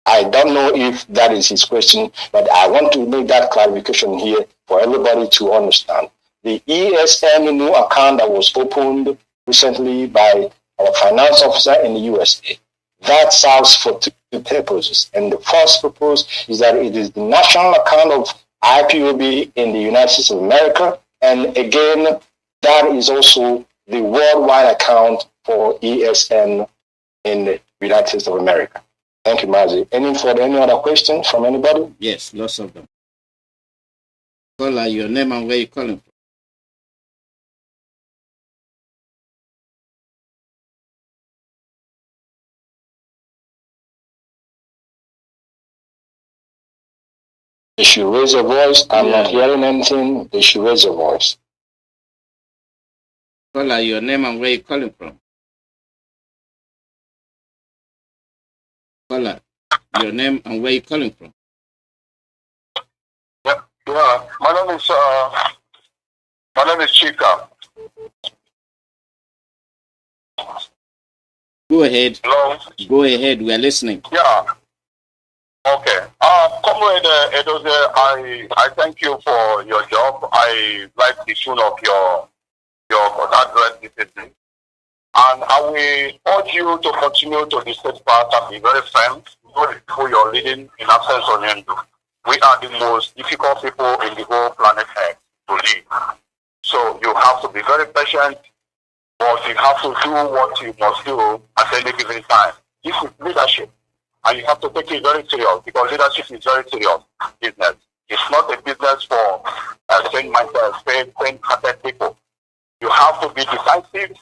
Speaker 2: I don't know if that is his question, but I want to make that clarification here for everybody to understand. The ESN new account that was opened recently by our finance officer in the USA, that serves for two purposes. And the first purpose is that it is the national account of IPOB in the United States of America. And again, that is also the worldwide account for ESN in the United States of America. Thank you, Mazi. Any other questions from anybody?
Speaker 1: Yes, lots of them. Caller, your name and where you're calling from.
Speaker 2: They should raise your voice. I'm not hearing anything. They should raise your voice.
Speaker 1: Caller, your name and where you're calling from. Caller, your name and where you're calling from.
Speaker 4: Yeah. My name is Chika.
Speaker 1: Go ahead.
Speaker 4: Hello.
Speaker 1: Go ahead. We are listening.
Speaker 4: Yeah. Okay. Comrade Edoziem, I thank you for your job. I like the tune of your address this evening. And I will urge you to continue to be steadfast and be very firm who you're leading in absence of Nnamdi. We are the most difficult people in the whole planet Earth to lead. So you have to be very patient, but you have to do what you must do at any given time. This is leadership. And you have to take it very serious, because leadership is very serious business. It's not a business for faint-hearted people. You have to be decisive.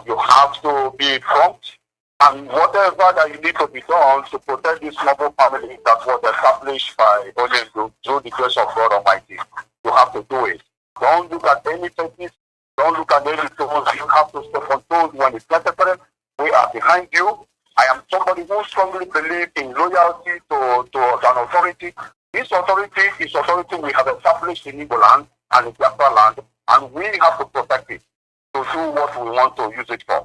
Speaker 4: You have to be prompt. And whatever that you need to be done to protect this noble family that was established by Onyendo through the grace of God Almighty, you have to do it. Don't look at any faces. Don't look at any tools. You have to step on toes when it's necessary. We are behind you. I am somebody who strongly believes in loyalty to an authority. This authority is authority we have established in Igbo land and in Biafra land, and we have to protect it to do what we want to use it for.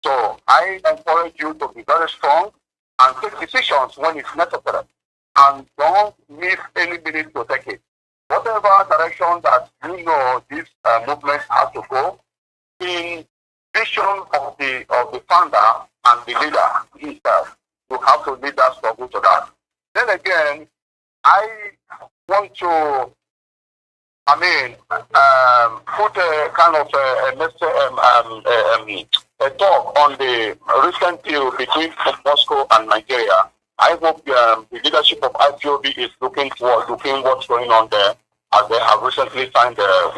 Speaker 4: So I encourage you to be very strong and take decisions when it's necessary, and don't miss any minute to take it. Whatever direction that you know this movement has to go, in vision of the founder and the leader himself, you have to lead that struggle to that. Then again, I want to, put a kind of a talk on the recent deal between Moscow and Nigeria. I hope the leadership of IPOB is looking what's going on there, as they have recently signed a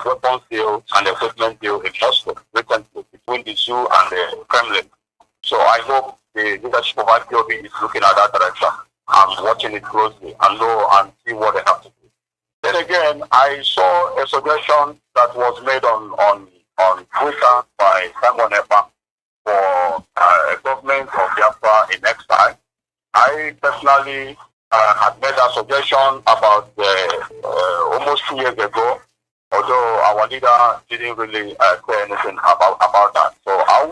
Speaker 4: weapons deal and equipment deal in Moscow recently between the zoo and the Kremlin. So I hope the leadership of IPOB is looking at that direction and watching it closely and know and see what they have to do. Then again, I saw a suggestion that was made on Twitter by Simmon for a government of Biafra in exile. I personally had made a suggestion about almost 2 years ago, although our leader didn't really say anything about that. So I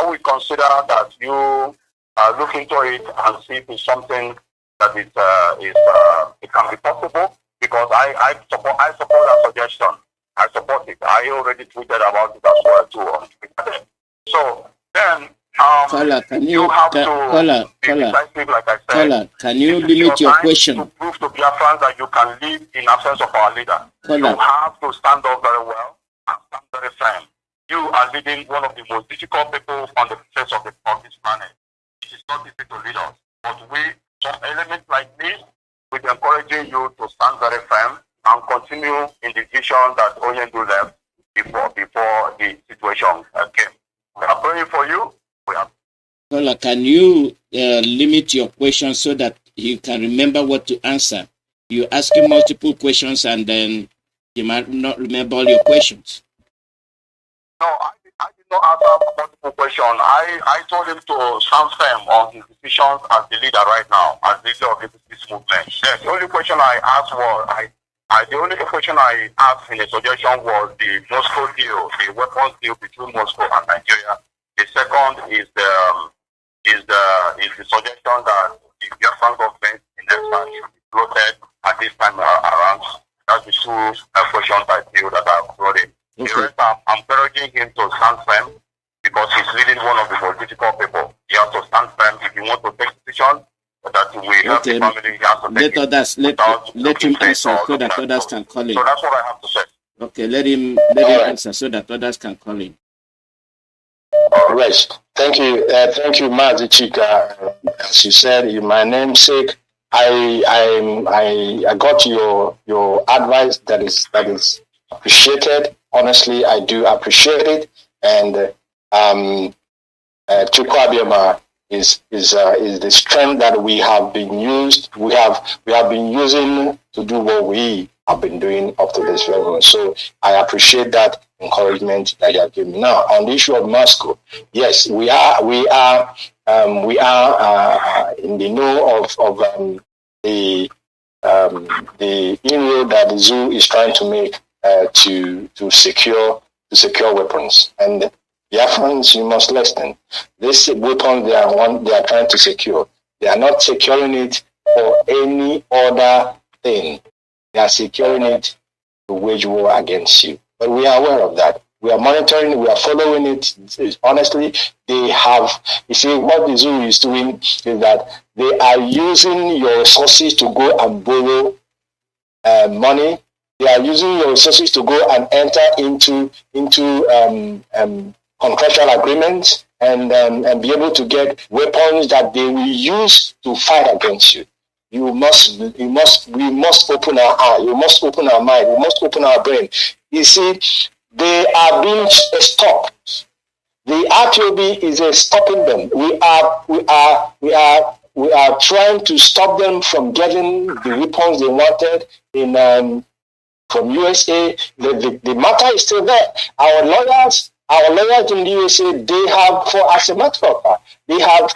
Speaker 4: will consider that you look into it and see if it's something that it can be possible. Because I support that suggestion. I support it. I already tweeted about it as well too. So then you have to be decisive, like I said.
Speaker 1: Caller, can you limit your question?
Speaker 4: To prove to Biafrans that you can lead in absence of our leader. You have to stand up very well and stand very firm. You are leading one of the most difficult people on the face of this planet. It is not easy to lead us. But some elements like this, we're encouraging you to stand very firm and continue in the vision that Oyendu left before the situation came. We are praying for you.
Speaker 1: Caller, can you limit your questions so that you can remember what to answer? You ask him multiple questions and then you might not remember all your questions.
Speaker 4: No, I did not answer multiple questions. I told him to stand firm on his decisions as the leader right now, as the leader of this movement. Yes, the only question I asked was, the only question I asked in the suggestion was the Moscow deal, the weapons deal between Moscow and Nigeria. The second is the suggestion that the Biafran government in exile should be floated at this time around. That's the two questions I feel that I've brought in. Okay. The rest, I'm encouraging him to stand firm because he's leading one of the most difficult people. He has to stand firm if you want to take decisions that we help the family. He has to take
Speaker 1: let him answer so that others can call in.
Speaker 4: So that's what I have to say.
Speaker 1: Okay, let him answer so that others can call in.
Speaker 2: All right. Thank you, Mazi Chika. As you said, in my namesake, I got your advice that is appreciated. Honestly, I do appreciate it. And Chukwabiyama is the strength that we have been using to do what we have been doing up to this level. So I appreciate that encouragement that you have given me. Now, on the issue of Moscow, yes, we are in the know of the inroad that the zoo is trying to make to secure weapons. And Biafrans, you must listen. This weapon they are trying to secure, they are not securing it for any other thing. They are securing it to wage war against you. But we are aware of that. We are monitoring, we are following it. Honestly, they have, you see, what the zoo is doing is that they are using your resources to go and borrow money. They are using your resources to go and enter into contractual agreements and be able to get weapons that they will use to fight against you. We must open our eye. We must open our mind. We must open our brain. You see, they are being stopped. The RPOB is stopping them. We are trying to stop them from getting the weapons they wanted from USA. The matter is still there. Our lawyers in the USA, they have, as a matter of fact, they have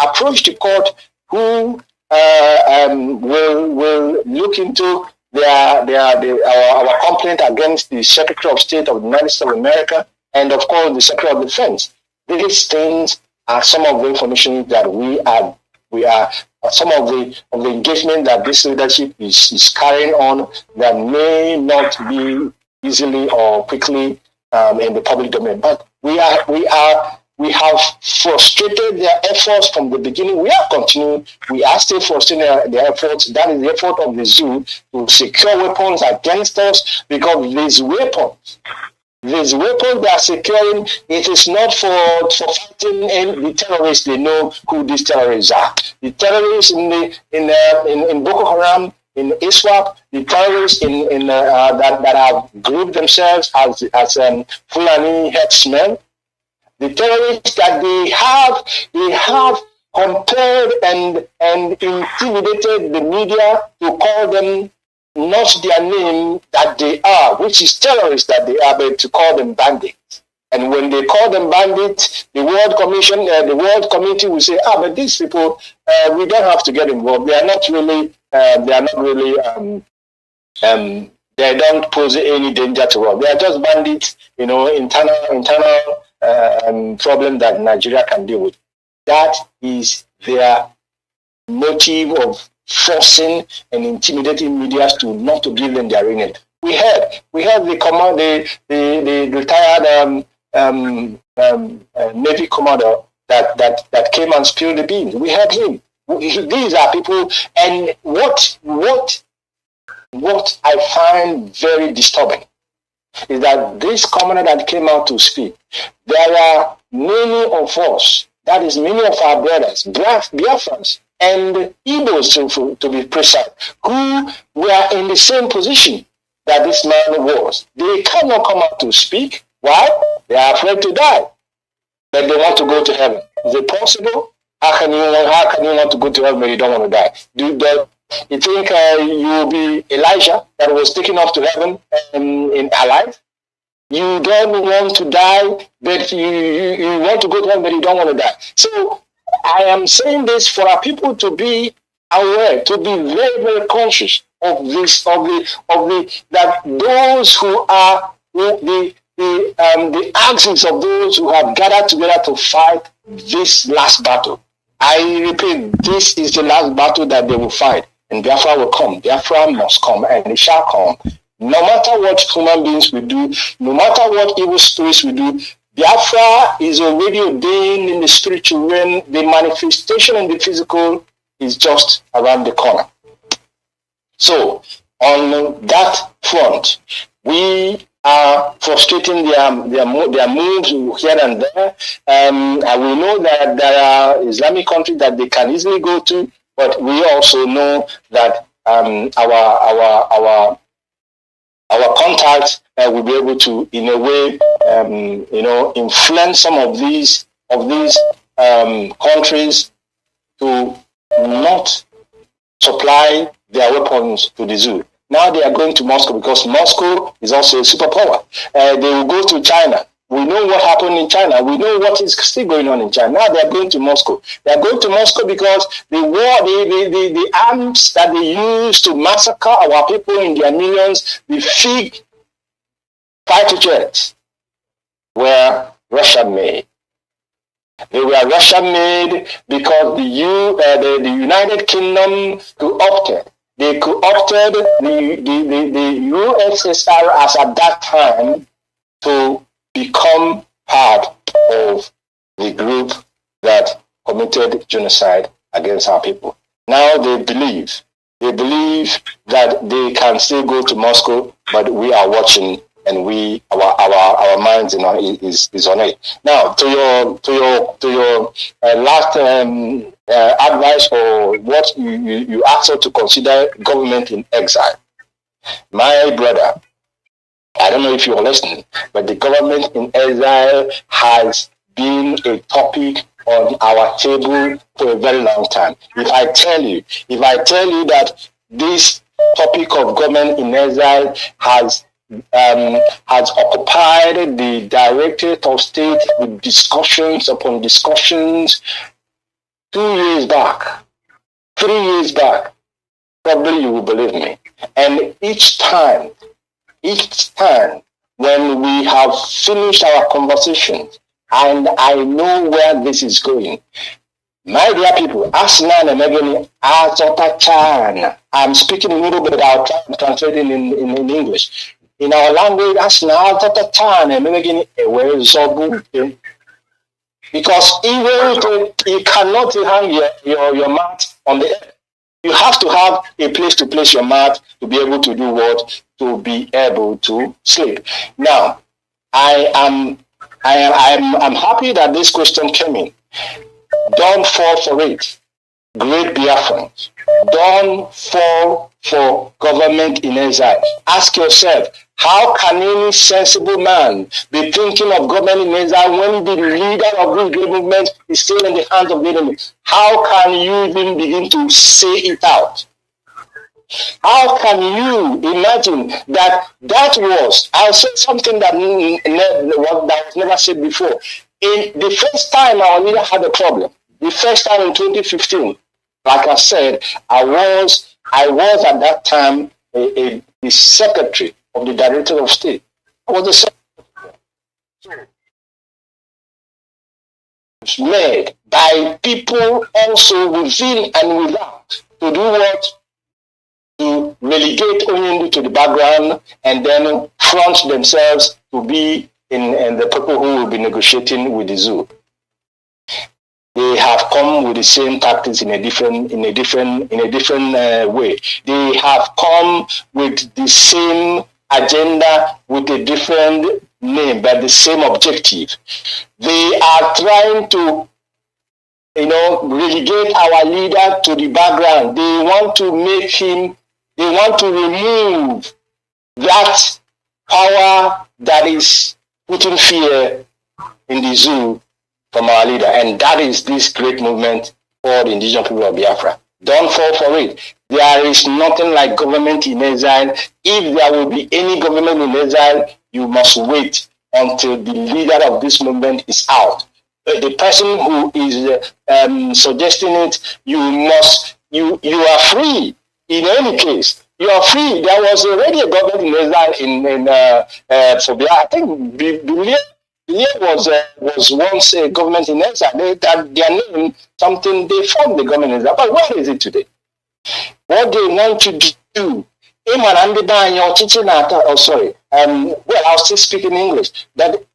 Speaker 2: approached the court who will look into our complaint against the Secretary of State of the United States of America and, of course, the Secretary of Defense. These things are some of the information that we are some of the engagement that this leadership is carrying on that may not be easily or quickly in the public domain. But we have frustrated their efforts from the beginning. We are continuing. We are still frustrating their efforts. That is the effort of the zoo to secure weapons against us, because these weapons they are securing, it is not for fighting the terrorists. They know who these terrorists are. The terrorists in Boko Haram, in ISWAP, the terrorists that have grouped themselves as Fulani headsmen. The terrorists that they have compared and intimidated the media to call them not their name that they are, which is terrorists that they are, but to call them bandits. And when they call them bandits, the World Community will say, but these people, we don't have to get involved. They don't pose any danger to us. They are just bandits, internal problem that Nigeria can deal with. That is their motive of forcing and intimidating media to not to give them their ring. We had the retired Navy commander that came and spilled the beans. We had him. These are people, and what I find very disturbing is that this commander that came out to speak, there are many of us, that is many of our brothers, Biafrans, and Igbos to be precise, who were in the same position that this man was. They cannot come out to speak. Why? They are afraid to die. But they want to go to heaven. Is it possible? How can you want to go to heaven when you don't want to die? You think you will be Elijah that was taken off to heaven in alive? You don't want to die, but you want to go to heaven, but you don't want to die. So I am saying this for our people to be aware, to be very, very conscious of this, that those who are the axis of those who have gathered together to fight this last battle. I repeat, this is the last battle that they will fight, and Biafra will come. Biafra must come, and it shall come. No matter what human beings will do, no matter what evil spirits will do, Biafra is already ordained in the spiritual realm. The manifestation in the physical is just around the corner. So, on that front, we are frustrating their moves here and there. And we know that there are Islamic countries that they can easily go to, but we also know that our contacts will be able to, in a way, influence some of these countries to not supply their weapons to the zoo. Now they are going to Moscow because Moscow is also a superpower. They will go to China. We know what happened in China. We know what is still going on in China. Now they are going to Moscow. They are going to Moscow because the war, the arms that they use to massacre our people in their millions, the big fighter jets, were Russian made. They were Russian made because the United Kingdom co-opted. They co-opted the USSR as at that time to become part of the group that committed genocide against our people. Now they believe that they can still go to Moscow, but we are watching, and our minds is on it. Now to your last advice, or what you asked us to consider government in exile. My brother, I don't know if you're listening, but the government in exile has been a topic on our table for a very long time. If I tell you that this topic of government in exile has occupied the Directorate of State with discussions upon discussions 2 years back, 3 years back, probably you will believe me. And each time when we have finished our conversations, and I know where this is going, my dear people, I'm speaking a little bit about translating in English. In our language, because even you cannot hang your mat on the air. You have to have a place to place your mat to be able to do what? To be able to sleep. Now, I'm happy that this question came in. Don't fall for it. Great Biafrans. Don't fall for government in exile. Ask yourself, how can any sensible man be thinking of government in exile when the leader of this great movement is still in the hands of the enemy? How can you even begin to say it out? How can you imagine that was, I'll say something that was never said before. In the first time our leader had a problem, the first time in 2015, like I said, I was at that time the secretary of the Director of State. I was the secretary. made by people also within and without to do what? To relegate Onyendu to the background and then front themselves to be in the people who will be negotiating with the zoo. They have come with the same tactics in a different way. They have come with the same agenda with a different name, but the same objective. They are trying to, relegate our leader to the background. They want to make him. They want to remove that power that is putting fear in the zoo from our leader, and that is this great movement for the indigenous people of Biafra. Don't fall for it. There is nothing like government in exile. If there will be any government in exile, you must wait until the leader of this movement is out. The person who is suggesting it, you are free. In any case, you are free. There was already a government in exile for Biafra. I think was once a government in exile. Their name, something, they formed the government in exile. But where is it today? What they want to do, I'll still speak in English. That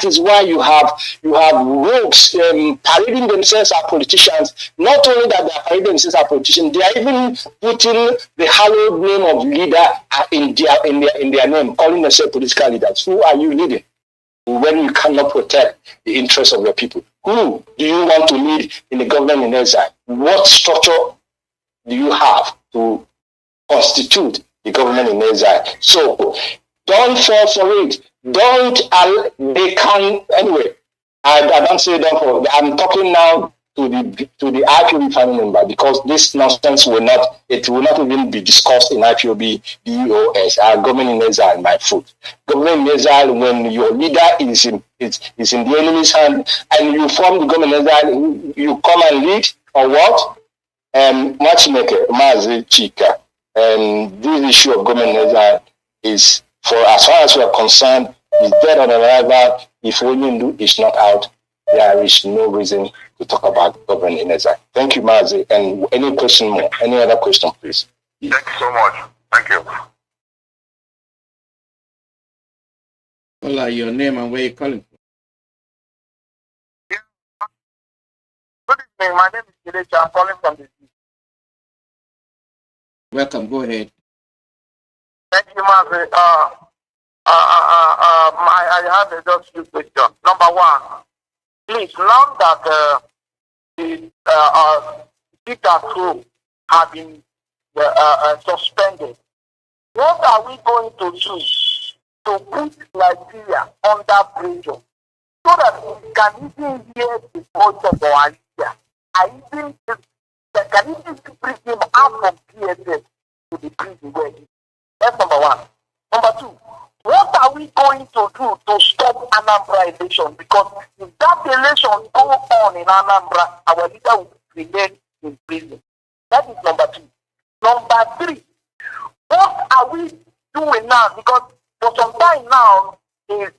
Speaker 2: is why you have rogues parading themselves as politicians. Not only that they are parading themselves as politicians, they are even putting the hallowed name of leader in their name, calling themselves political leaders. Who are you leading when you cannot protect the interests of your people? Who do you want to lead in the government in exile? What structure do you have to constitute the government in exile? So don't fall for it. They can, anyway, I don't say don't fall. I'm talking now to the IPOB family member, because this nonsense will not even be discussed in IPOB, DOS, government in exile, my foot. Government in exile, when your leader is in the enemy's hand and you form the government in exile, you come and lead, or what? Matchmaker, Mazi, Chika. This issue of government in exile is, for as far as we are concerned, is dead on arrival. If Onyendu is not out, there is no reason to talk about government in exile. Thank you, Mazi. And any question more? Any other question, please?
Speaker 4: Thank you so much. Thank you.
Speaker 1: Hola, your name and where you calling from?
Speaker 4: Yeah. Good evening. My name is Kelechi. I'm calling from the.
Speaker 1: Welcome. Go ahead.
Speaker 4: Thank you, Mazi. I have just few questions. Number one, please, now that the Chika crew have been suspended, what are we going to do to put Nigeria under pressure so that we can even hear the voice of our leader? Can even bring him out from PSS to the prison where he is? That's number one. Number two, what are we going to do to stop Anambra election? Because if that election goes on in Anambra, our leader will remain in prison. That is number two. Number three, what are we doing now? Because for some time now, the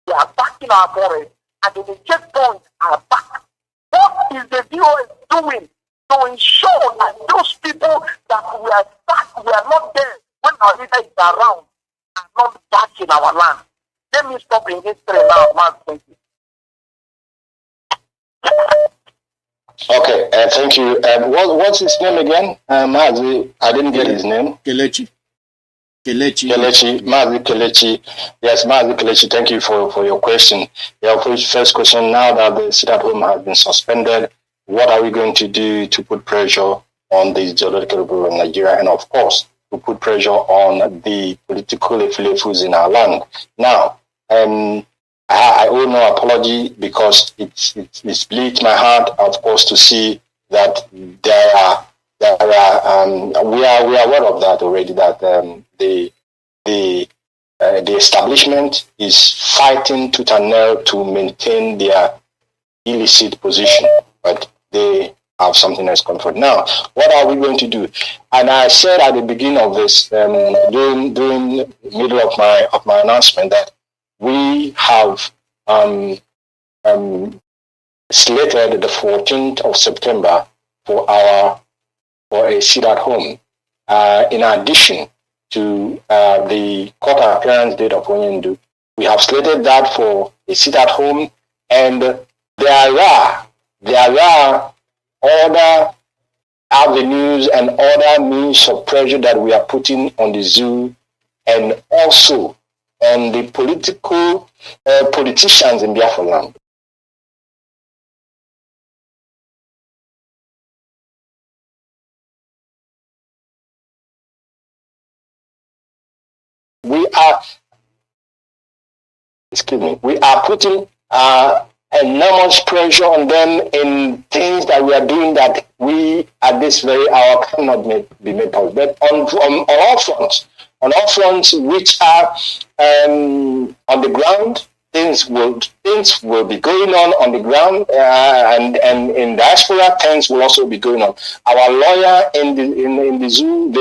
Speaker 4: they are attacking our forest, and the checkpoints are back. What is the DOS doing to ensure that those people that we are stuck, we are not there when our leader is around, are not back in our land? Let me stop in this train now, Mark. Thank you.
Speaker 2: Okay, thank you. What's his name again? Mazi. I didn't get his name.
Speaker 1: Kelechi.
Speaker 2: Mazi Kelechi. Yes, Mazi Kelechi, thank you for your question. Your first question, now that the sit-at-home has been suspended, what are we going to do to put pressure on the Geopolitical Republic of Nigeria, and of course, to put pressure on the political affiliates in our land? Now, I owe no apology, because it's bleeds my heart, of course, to see that we are aware of that already, that the establishment is fighting tooth and nail to maintain their illicit position, but they have something else coming forward. Now, what are we going to do? And I said at the beginning of this, during the middle of my announcement, that we have slated the 14th of September for a sit at home. In addition to the court appearance date of Onyendu, we have slated that for a sit at home, and there are other avenues and other means of pressure that we are putting on the zoo and also on the politicians in Biafra land. We are putting enormous pressure on them in things that we are doing that we at this very hour cannot be made public. But on all fronts which are on the ground, things will be going on the ground, and in diaspora things will also be going on. Our lawyer in the zoo,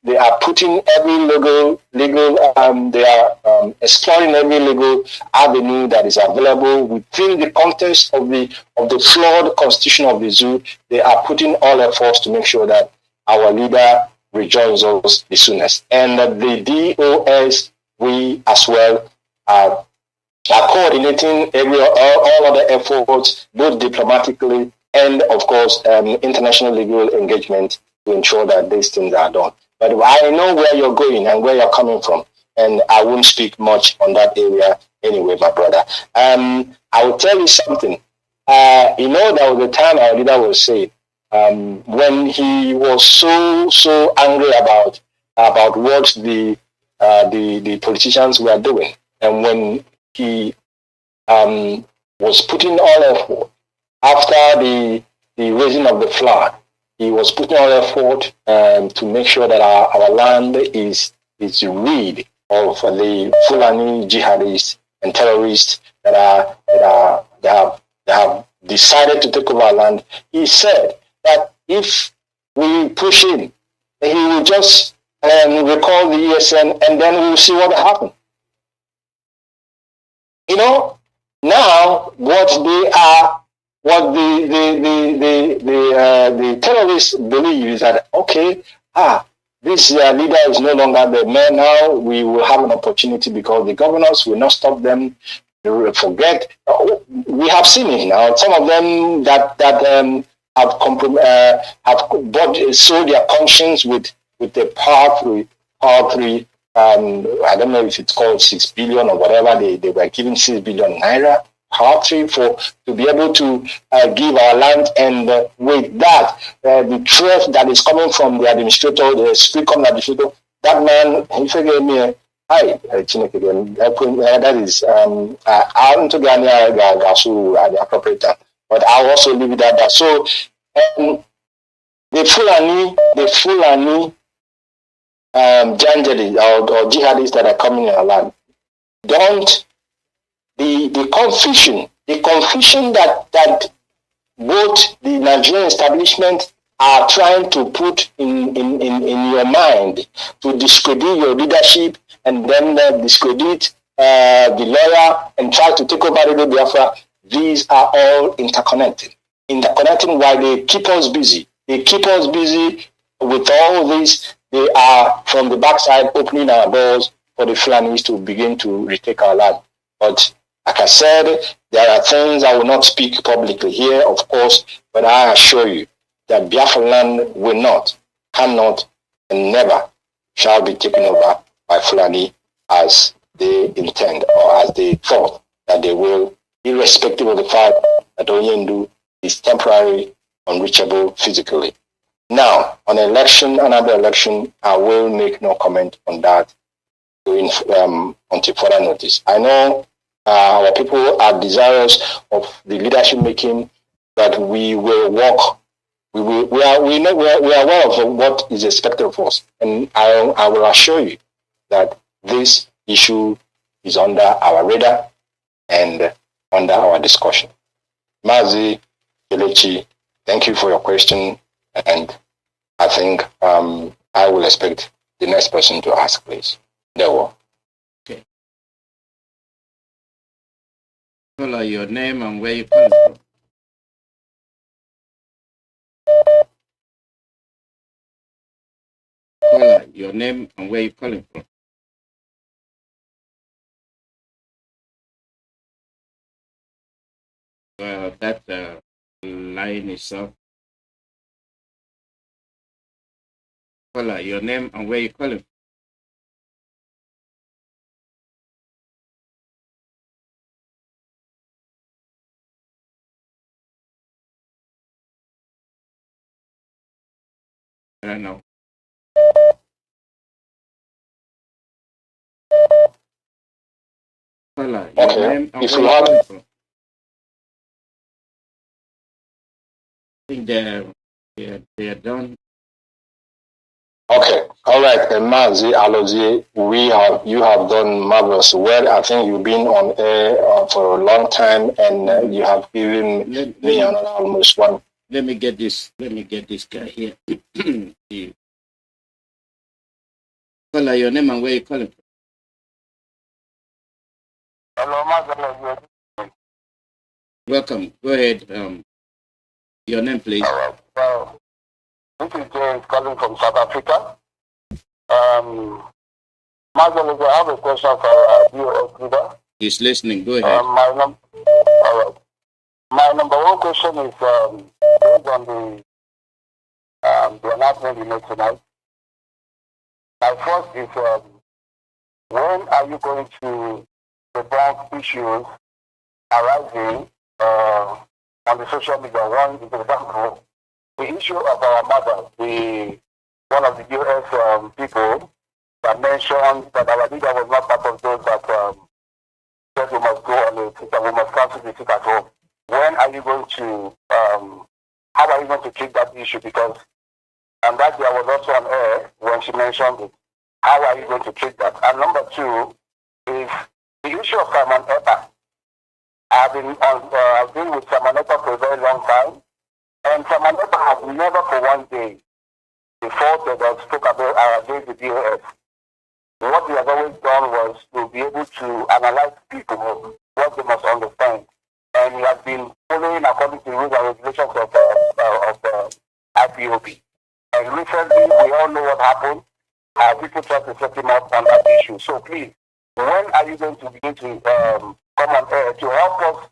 Speaker 2: they are putting every legal they are exploring every legal avenue that is available within the context of the flawed constitution of the zoo. They are putting all efforts to make sure that our leader rejoins us the soonest. And the DOS, we as well are coordinating all other efforts, both diplomatically and of course international legal engagement to ensure that these things are done. But I know where you're going and where you're coming from, and I won't speak much on that area anyway, my brother. I will tell you something. There was a time our leader was saying, when he was so angry about what the politicians were doing, and when he was putting all effort after the raising of the flag. He was putting all effort to make sure that our land is rid of the Fulani jihadists and terrorists that have decided to take over our land. He said that if we push him, he will just recall the ESN, and then we will see what happens. Now what the terrorists believe is that, okay, this leader is no longer the man now. We will have an opportunity because the governors will not stop them. They will forget. We have seen it now. Some of them that have sold their conscience with the power three. I don't know if it's called 6 billion or whatever. They were giving 6 billion naira. To be able to give our land, and with that, the threat that is coming from the administrator, the speaker administrator, that man, he forgave me. That is, I don't think at the appropriate time, but I'll also leave it at that. So, the Fulani Janjali or jihadists that are coming in our land, the confusion that both the Nigerian establishment are trying to put in your mind to discredit your leadership, and then discredit the lawyer and try to take over the Biafra. These are all interconnecting while they keep us busy. They keep us busy with all this. They are from the backside opening our doors for the Fulanis to begin to retake our land. But like I said, there are things I will not speak publicly here, of course, but I assure you that Biafra land will not, cannot, and never shall be taken over by Fulani as they intend or as they thought that they will, irrespective of the fact that Onyendu is temporary, unreachable physically. Now, on another election, I will make no comment on that until further notice. I know our people are desirous of the leadership making that we will walk. We are aware of what is expected of us, and I will assure you that this issue is under our radar and under our discussion. Mazi, Kelechi, thank you for your question, and I think I will expect the next person to ask, please. There were.
Speaker 1: Caller, your name and where you calling from. Caller, your name and where you calling from. Well, that line is up. Caller, your name and where you calling from. I don't know. Caller, your name and where you calling from. I think they are done.
Speaker 2: Okay, all right, Mazi, Alozie, you have done marvelous. Well, I think you've been on air for a long time, and you have given me almost one.
Speaker 1: Let me get this guy here. Caller, your name and where you calling from.
Speaker 4: Hello, Mazi.
Speaker 1: Welcome. Go ahead. Your name, please.
Speaker 4: All right. Well, this is James calling from South Africa. Mazi, I have a question for DOS leader.
Speaker 1: He's listening. Go ahead.
Speaker 4: All right. My number one question is based on the announcement you made tonight. My first is when are you going to debunk issues arising on the social media? One, for example, the issue of our mother, one of the US people that mentioned that our leader was not part of those that said we must go on a sit, we must cancel the sit at home. When are you going to, how are you going to treat that issue? Because, and that day I was also on air when she mentioned it. How are you going to treat that? And number two is the issue of Simon Eppa. I've been with Simon Eppa for a very long time, and Simon Eppa has never for one day defaulted or spoke about our against the DOS. What he has always done was to be able to analyze people, what they must understand. And he has been following according to the rules and regulations of IPOB. And recently, we all know what happened. People tried to set him up on that issue. So please, when are you going to begin to come on air to help us,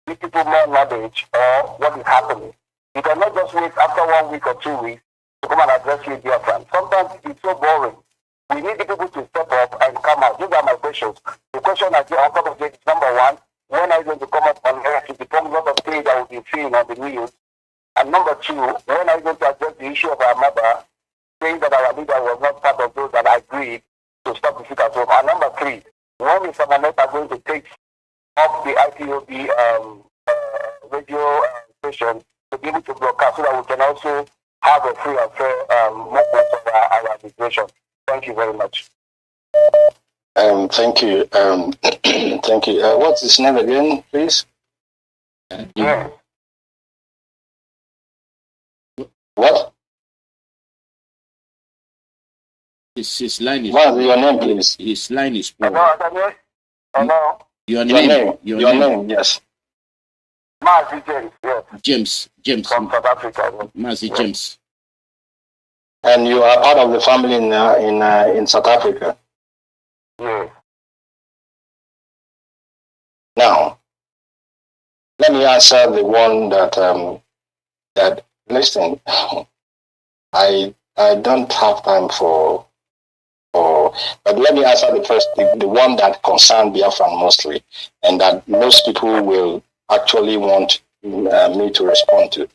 Speaker 4: give people more knowledge or what is happening? You cannot just wait after 1 week or 2 weeks to come and address you, dear friend. Sometimes it's so boring. We need the people to step up and come out. These are my questions. The question I get on top of it is number one, when are you going to come up on air to become a lot of things that will be seen on the news? And number two, when are you going to address the issue of our mother, saying that our leader was not part of those that agreed to stop the sit at home? And number three, when is Samaneta going to take off the IPOB radio station to be able to broadcast so that we can also have a free and fair movement of our administration? Thank you very much.
Speaker 2: Thank you. Thank you. What's his name again, please?
Speaker 4: Yeah.
Speaker 2: What?
Speaker 1: His line is.
Speaker 2: What's your name, please?
Speaker 1: His line is poor.
Speaker 4: Hello.
Speaker 1: Your name.
Speaker 2: Your name. Yes.
Speaker 4: Mazi James. Yes.
Speaker 1: James.
Speaker 4: From South Africa.
Speaker 1: Mazi James.
Speaker 2: And you are part of the family in South Africa.
Speaker 4: Yeah.
Speaker 2: Now, let me answer the one that listen. I don't have time but let me answer the first, the one that concerns Biafran mostly, and that most people will actually want me to respond to,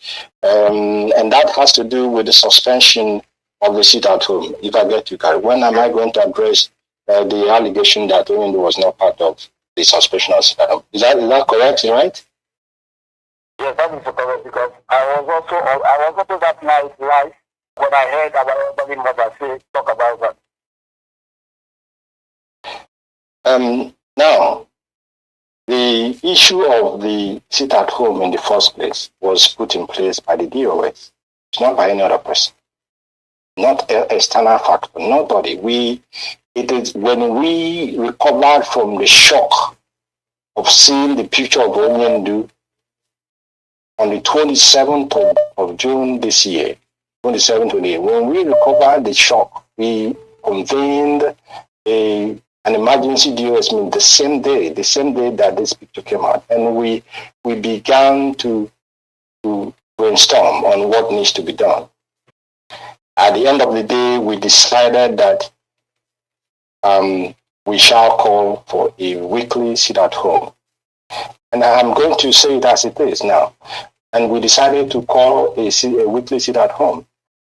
Speaker 2: and that has to do with the suspension of the sit at home. If I get you, when am I going to address the allegation that Nnamdi was not part of the suspension of sit at home? Is that correct? Right?
Speaker 4: Yes, that is correct, because I was also that night live when I heard our elderly mother talk about that.
Speaker 2: Now, the issue of the sit at home in the first place was put in place by the DOS. It's not by any other person, not an external factor, nobody. It is when we recovered from the shock of seeing the picture of Onyendu on the 27th of June this year, 27th. When we recovered the shock, we convened an emergency DOS meeting the same day that this picture came out, and we began to brainstorm on what needs to be done. At the end of the day, we decided that we shall call for a weekly sit-at-home. And I'm going to say it as it is now. And we decided to call a weekly sit-at-home.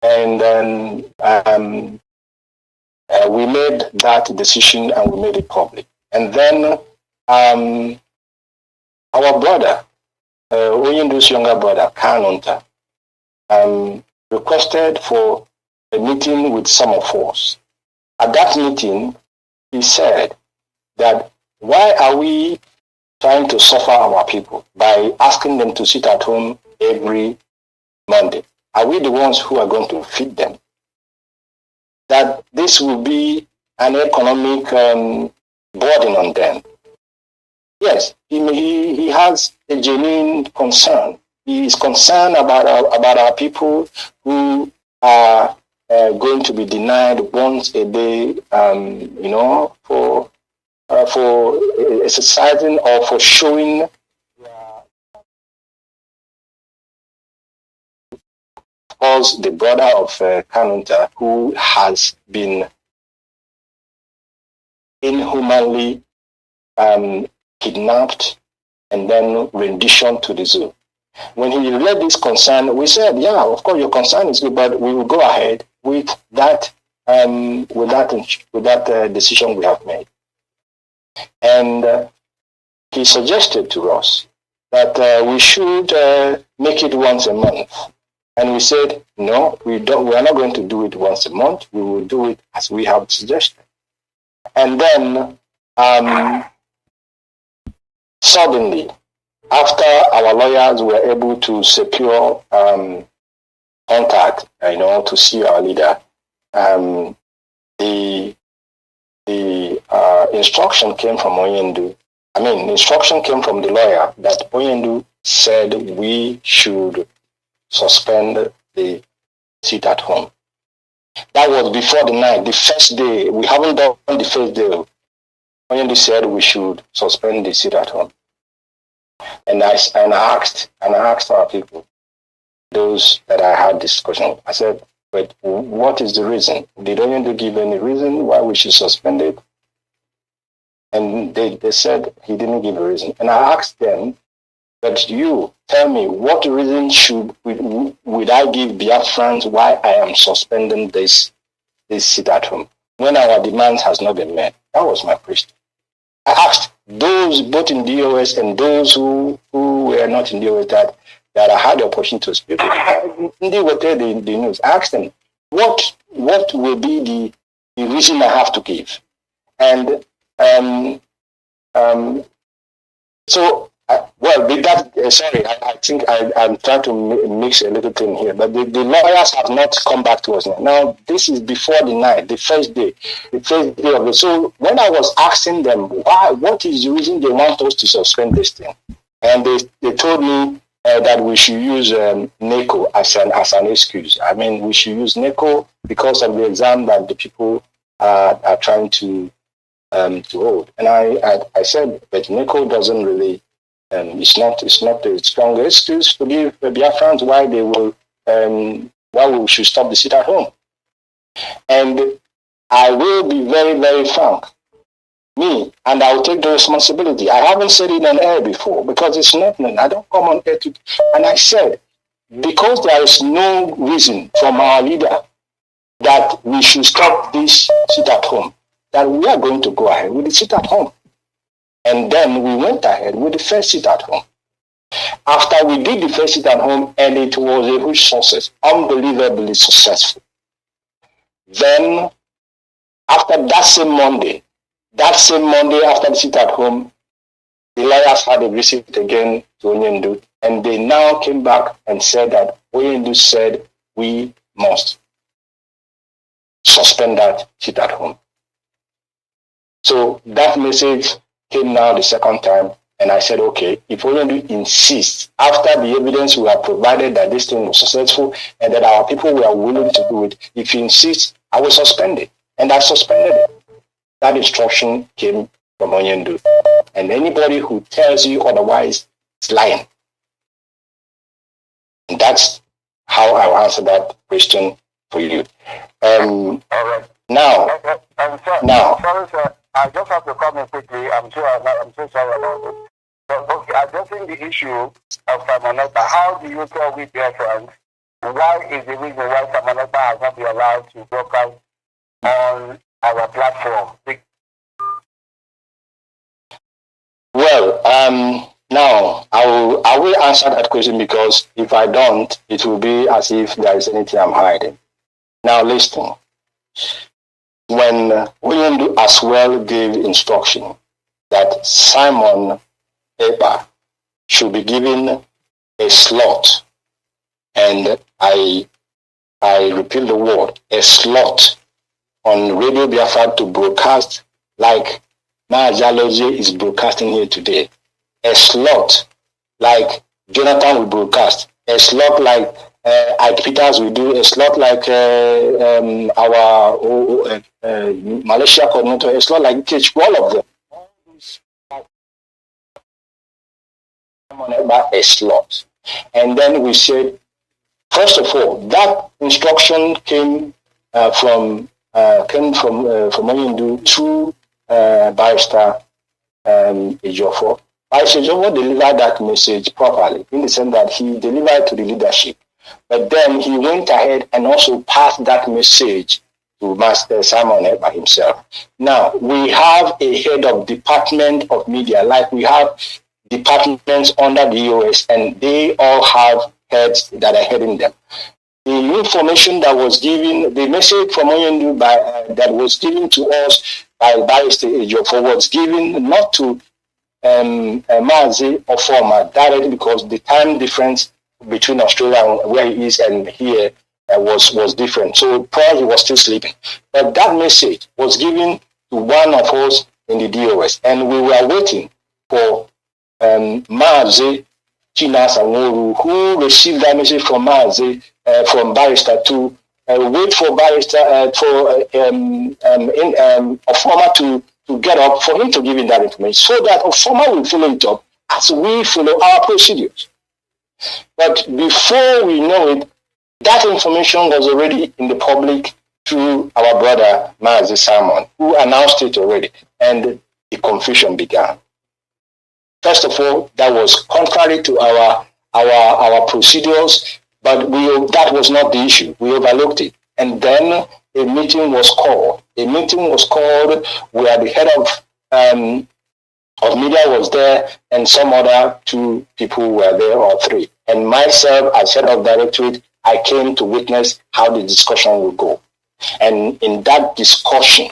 Speaker 2: And then we made that decision and we made it public. And then our brother, Onyendu's younger brother, Kanu, requested for a meeting with some of us. At that meeting, he said that why are we trying to suffer our people by asking them to sit at home every Monday? Are we the ones who are going to feed them? That this will be an economic burden on them. Yes, he has a genuine concern. He is concerned about our people who are going to be denied once a day, for exercising or for showing. Of course, the brother of Kanunta, who has been inhumanly kidnapped and then renditioned to the zoo. When he read this concern, we said, yeah, of course your concern is good, but we will go ahead with that decision we have made. And he suggested to us that we should make it once a month. And we said, no, we are not going to do it once a month. We will do it as we have suggested. And then suddenly, after our lawyers were able to secure contact, to see our leader, the instruction came from Onyendu. Instruction came from the lawyer that Onyendu said we should suspend the sit at home. That was before the night, the first day. We haven't done the first day. Onyendu said we should suspend the sit at home. And I asked our people, those that I had discussion. I said, but what is the reason? Did Onyendu give any reason why we should suspend it? And they said he didn't give a reason. And I asked them, but you tell me, what reason would I give Biafrans why I am suspending this sit at home when our demands has not been met? That was my question. I asked those both in DOS and those who were not in DOS that I had the opportunity to speak with. They were there the news. I asked them, what will be the reason I have to give? And with that, I think I'm trying to mix a little thing here, but the lawyers have not come back to us now. Now, this is before the night, the first day of it. So when I was asking them, what is the reason they want us to suspend this thing? And they told me that we should use NECO as an excuse. We should use NECO because of the exam that the people are trying to hold. And I said, but NECO doesn't really. It's not a strong excuse to give the Biafrans why we should stop the sit at home. And I will be very, very frank. And I will take the responsibility. I haven't said it on air before because it's not. I don't come on air to. And I said, because there is no reason from our leader that we should stop this sit at home, that we are going to go ahead with the sit at home. And then we went ahead with the first sit at home. After we did the first sit at home, and it was a huge success, unbelievably successful. Then, after that same Monday after the sit at home, the lawyers had a visit again to Onyendu, and they now came back and said that Onyendu said we must suspend that sit at home. So that message came now the second time, And I said, okay, if Oyendo insists, after the evidence we have provided that this thing was successful and that our people were willing to do it, if he insists, I will suspend it. And I suspended it. That instruction came from Oyendo. And anybody who tells you otherwise is lying. And that's how I'll answer that question for you.
Speaker 4: All right.
Speaker 2: Now,
Speaker 4: Sorry, sir. I just have to come in quickly. I'm so sorry about it. So, okay, addressing the issue of Samoneta, how do you tell we Biafrans why is the reason why Samoneta has not been allowed to broadcast on our platform?
Speaker 2: Well, now I will answer that question, because if I don't, it will be as if there is anything I'm hiding. Now listen. When Oyendo as well gave instruction that Simon Ekpa should be given a slot, and I repeat the word, a slot on Radio Biafra to broadcast like Mazi is broadcasting here today, a slot like Jonathan will broadcast, a slot like Ike Peters will do, a slot like our Malaysia coordinator, a slot like Kitch, all of them. A slot. And then we said, first of all, that instruction came from Oyendo through Barrister Ejiofor. Barrister Ejiofor delivered that message properly, in the sense that he delivered to the leadership. But then he went ahead and also passed that message to Master Simon Ekpa himself. Now, we have a head of department of media, like we have departments under the EOS, and they all have heads that are heading them. The information that was given, the message from Oyendo that was given to us by Barrister Ejiofor was given not to Mazi or former directly, because the time difference between Australia and where he is and here was different. So probably he was still sleeping. But that message was given to one of us in the DOS, and we were waiting for Mazi Chinas Anworu, who received that message from Mazi, from Barrister, to wait for Barrister for Ofoma to get up for him to give him that information, so that Ofoma will follow it up as we follow our procedures. But before we know it, that information was already in the public through our brother Mazi Simon, who announced it already, and the confusion began. First of all, that was contrary to our procedures, but that was not the issue. We overlooked it. And then a meeting was called. A meeting was called where the head of media was there, and some other two people were there, or three. And myself, as head of directorate, I came to witness how the discussion will go. And in that discussion,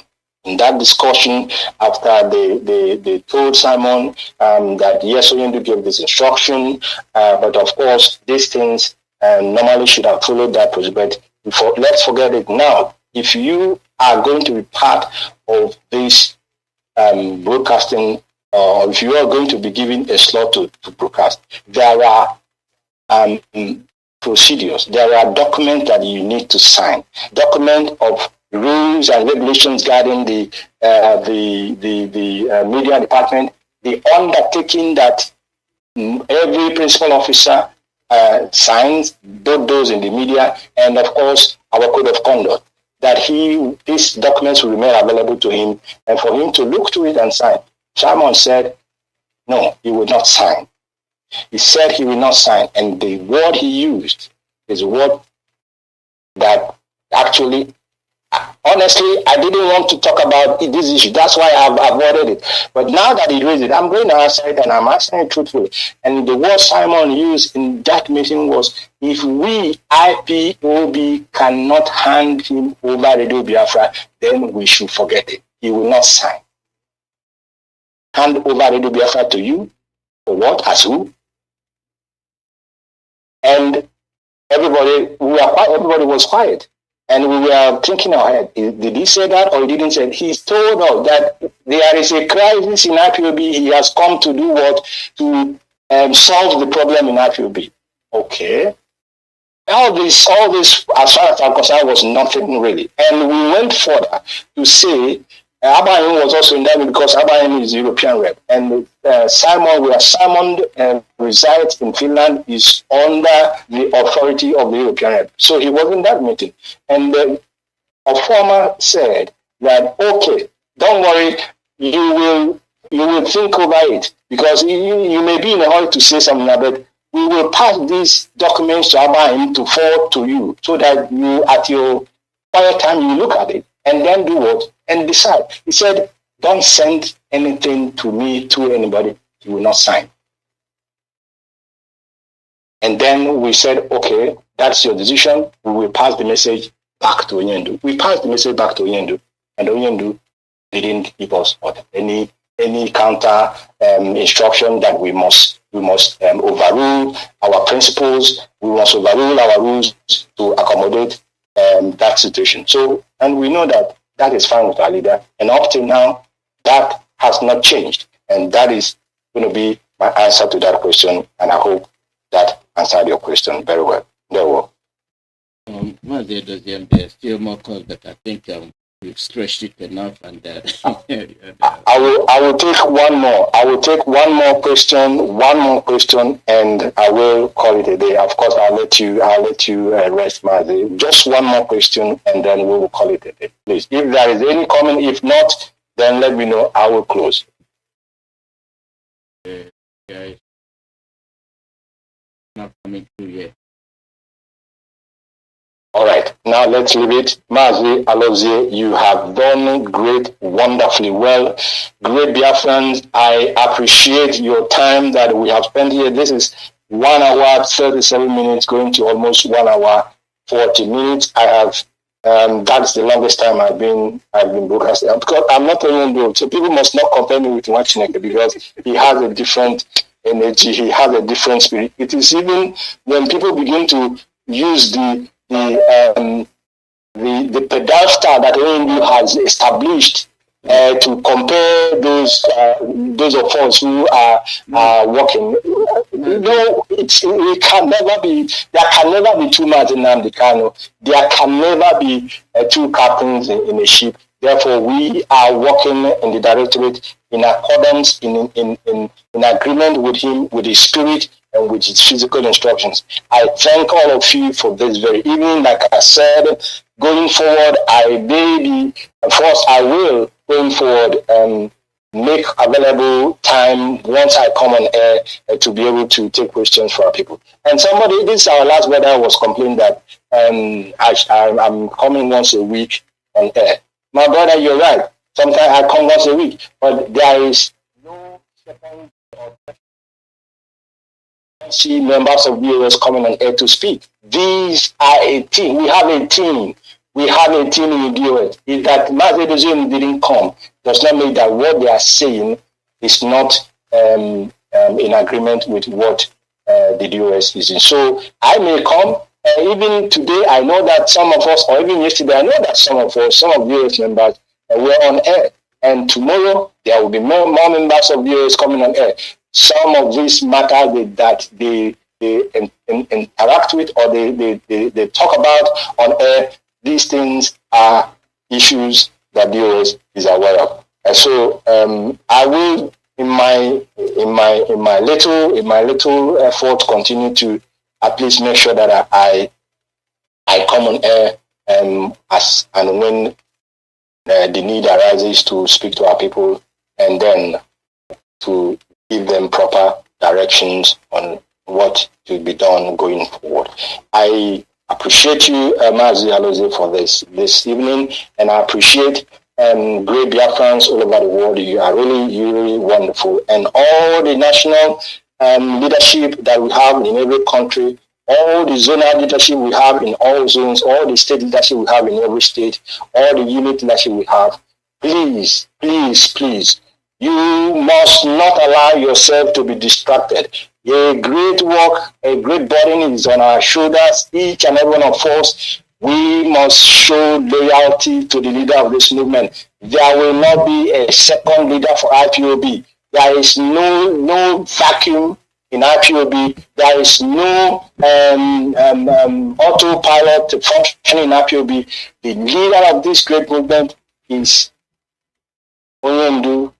Speaker 2: after they told Simon that yes, Oyendo gave this instruction, but of course these things normally should have followed that procedure. But let's forget it now. If you are going to be part of this broadcasting, or if you are going to be given a slot to broadcast, there are procedures. There are documents that you need to sign. Document of rules and regulations guiding the media department, the undertaking that every principal officer signs, both those in the media, and of course our code of conduct, that these documents will remain available to him, and for him to look to it and sign. Simon said, no, he would not sign. He said he will not sign, and the word he used is a word that actually, honestly, I didn't want to talk about this issue. That's why I've avoided it. But now that he raised it, I'm going to answer it, and I'm answering it truthfully. And the word Simon used in that meeting was, if we, IPOB, cannot hand him over Radio Biafra, then we should forget it. He will not sign. Hand over Radio Biafra to you? For what? As who? And everybody was quiet. And we were thinking ahead, did he say that or he didn't say it? He told us that there is a crisis in IPOB. He has come to do what? To solve the problem in IPOB. Okay. All this, as far as I'm concerned, was nothing really. And we went further to say Abraham was also in that because Abraham is European rep. And Simon, where Simon resides in Finland, is under the authority of the European rep. So he was in that meeting. And a former said that, okay, don't worry, you will think over it because you may be in a hurry to say something, but we will pass these documents to Abraham to forward to you so that you, at your quiet time, you look at it and then do what? And decide. He said, don't send anything to me, to anybody. He will not sign. And then we said, okay, that's your decision. We will pass the message back to Onyendu. We passed the message back to Onyendu, and Onyendu didn't give us any counter instruction that we must overrule our principles. We must overrule our rules to accommodate that situation. So, and we know that is fine with our leader. And up till now, that has not changed. And that is going to be my answer to that question. And I hope that answered your question very well. Very well.
Speaker 1: Mazi, Edoziem, there's still more calls, but I think we've stretched it enough. And
Speaker 2: I will take one more. I will take one more question, and I will call it a day. Of course, I'll let you rest, Mazi. Just one more question, and then we will call it a day. Please, if there is any comment, if not, then let me know. I will close.
Speaker 1: Guys, not coming through yet.
Speaker 2: All right, now let's leave it. Mazi, Edoziem, you have done great, wonderfully well. Great Biafrans, I appreciate your time that we have spent here. This is 1 hour, 37 minutes, going to almost 1 hour, 40 minutes. I have, that's the longest time I've been broadcasting. Because I'm not Onyendu, so people must not compare me with Nwachineke because he has a different energy, he has a different spirit. It is even when people begin to use the pedestal that Onyendu has established to compare those of us who are working. No, it can never be. There can never be two Mazi Nnamdi Kanu. There can never be two captains in a ship. Therefore, we are working in the directorate in accordance, in agreement with him, with his spirit, and with his physical instructions. I thank all of you for this very evening. Like I said, going forward, I will, going forward, make available time once I come on air to be able to take questions for our people. And this is our last brother was complaining that I'm coming once a week on air. My brother, you're right. Sometimes I come once a week, but there is no second or see members of BOS coming on air to speak. These are a team. We have a team. We have a team in the DOS. If that Mazi Edoziem didn't come, does not mean that what they are saying is not in agreement with what the DOS is in. So I may come. Even today, I know that some of us, or even yesterday, I know that some of DOS members were on air. And tomorrow, there will be more members of DOS coming on air. Some of these matters that they interact with or they talk about on air, these things are issues that DOS is aware of. And so I will, in my little effort, continue to at least make sure that I come on air as and when the need arises to speak to our people, and then to give them proper directions on what to be done going forward. I appreciate you, Mazi Edoziem, for this evening, and I appreciate great Biafrans all over the world. You are really wonderful, and all the national leadership that we have in every country, all the zonal leadership we have in all zones, all the state leadership we have in every state, all the unit leadership we have, please, you must not allow yourself to be distracted. A great work, a great burden is on our shoulders. Each and every one of us We must show loyalty to the leader of this movement. There will not be a second leader for IPOB. There is no vacuum in IPOB. There is no autopilot functioning in IPOB. The leader of this great movement is Mazi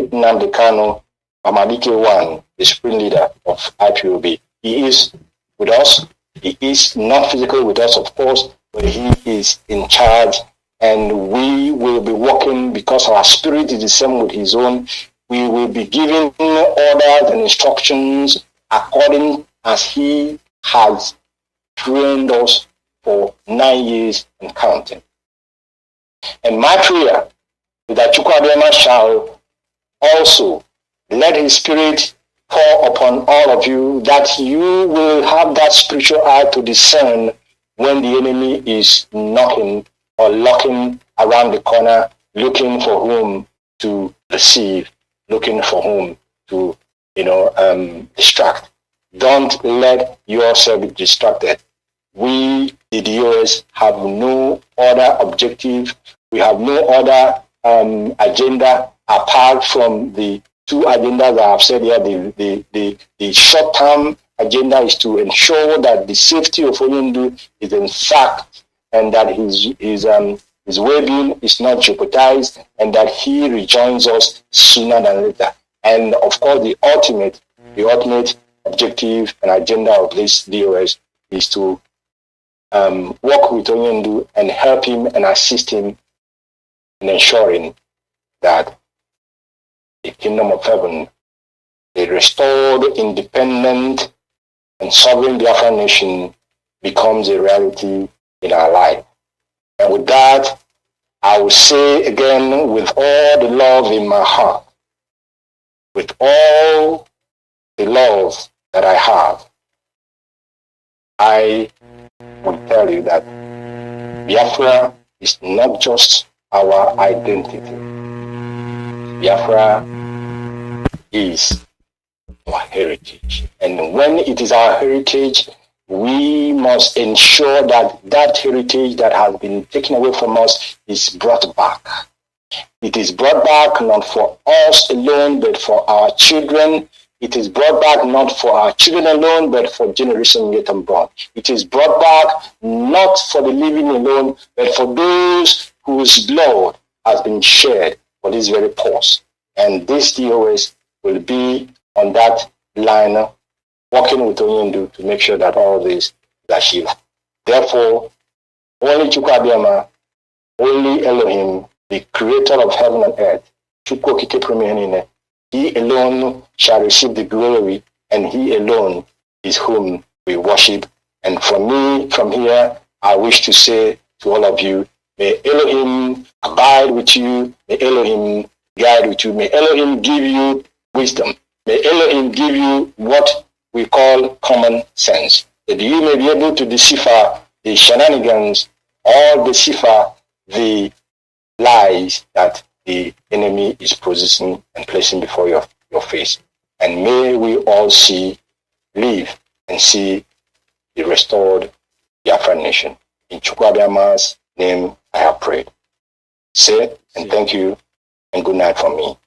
Speaker 2: Nnamdi Kanu, Amadike One, the supreme leader of IPOB. He is with us. He is not physically with us, of course, but he is in charge, and we will be working because our spirit is the same with his own. We will be giving orders and instructions according as he has trained us for 9 years and counting. And my prayer is that Chukwuemeka shall also let his spirit pour upon all of you, that you will have that spiritual eye to discern when the enemy is knocking or locking around the corner, looking for whom to deceive, looking for whom to, distract. Don't let yourself be distracted. We, the DOS, have no other objective. We have no other agenda apart from the two agendas I have said here. The short-term agenda is to ensure that the safety of Oyundu is in fact, and that his well-being is not jeopardized, and that he rejoins us sooner than later. And of course, the ultimate objective and agenda of this DOS is to work with Oyundu and help him and assist him in ensuring that the kingdom of heaven, the restored, independent, and sovereign Biafran nation becomes a reality in our life. And with that, I will say again, with all the love in my heart, with all the love that I have, I will tell you that Biafra is not just our identity. Biafra is our heritage. And when it is our heritage, we must ensure that that heritage that has been taken away from us is brought back. It is brought back not for us alone, but for our children. It is brought back not for our children alone, but for generations yet unborn. It is brought back not for the living alone, but for those whose blood has been shed for this very cause. And this DOS will be on that line, working with Oyundu to make sure that all this is achieved. Therefore, only Chukwuemeka, only Elohim, the creator of heaven and earth, he alone shall receive the glory, and he alone is whom we worship. And for me, from here, I wish to say to all of you, may Elohim abide with you, may Elohim guide with you, may Elohim give you wisdom, may Elohim give you what we call common sense, that you may be able to decipher the shenanigans or decipher the lies that the enemy is possessing and placing before your face. And may we all live and see the restored Biafran nation. In Chukwuemeka's name, I have prayed. Say and thank you, and good night from me.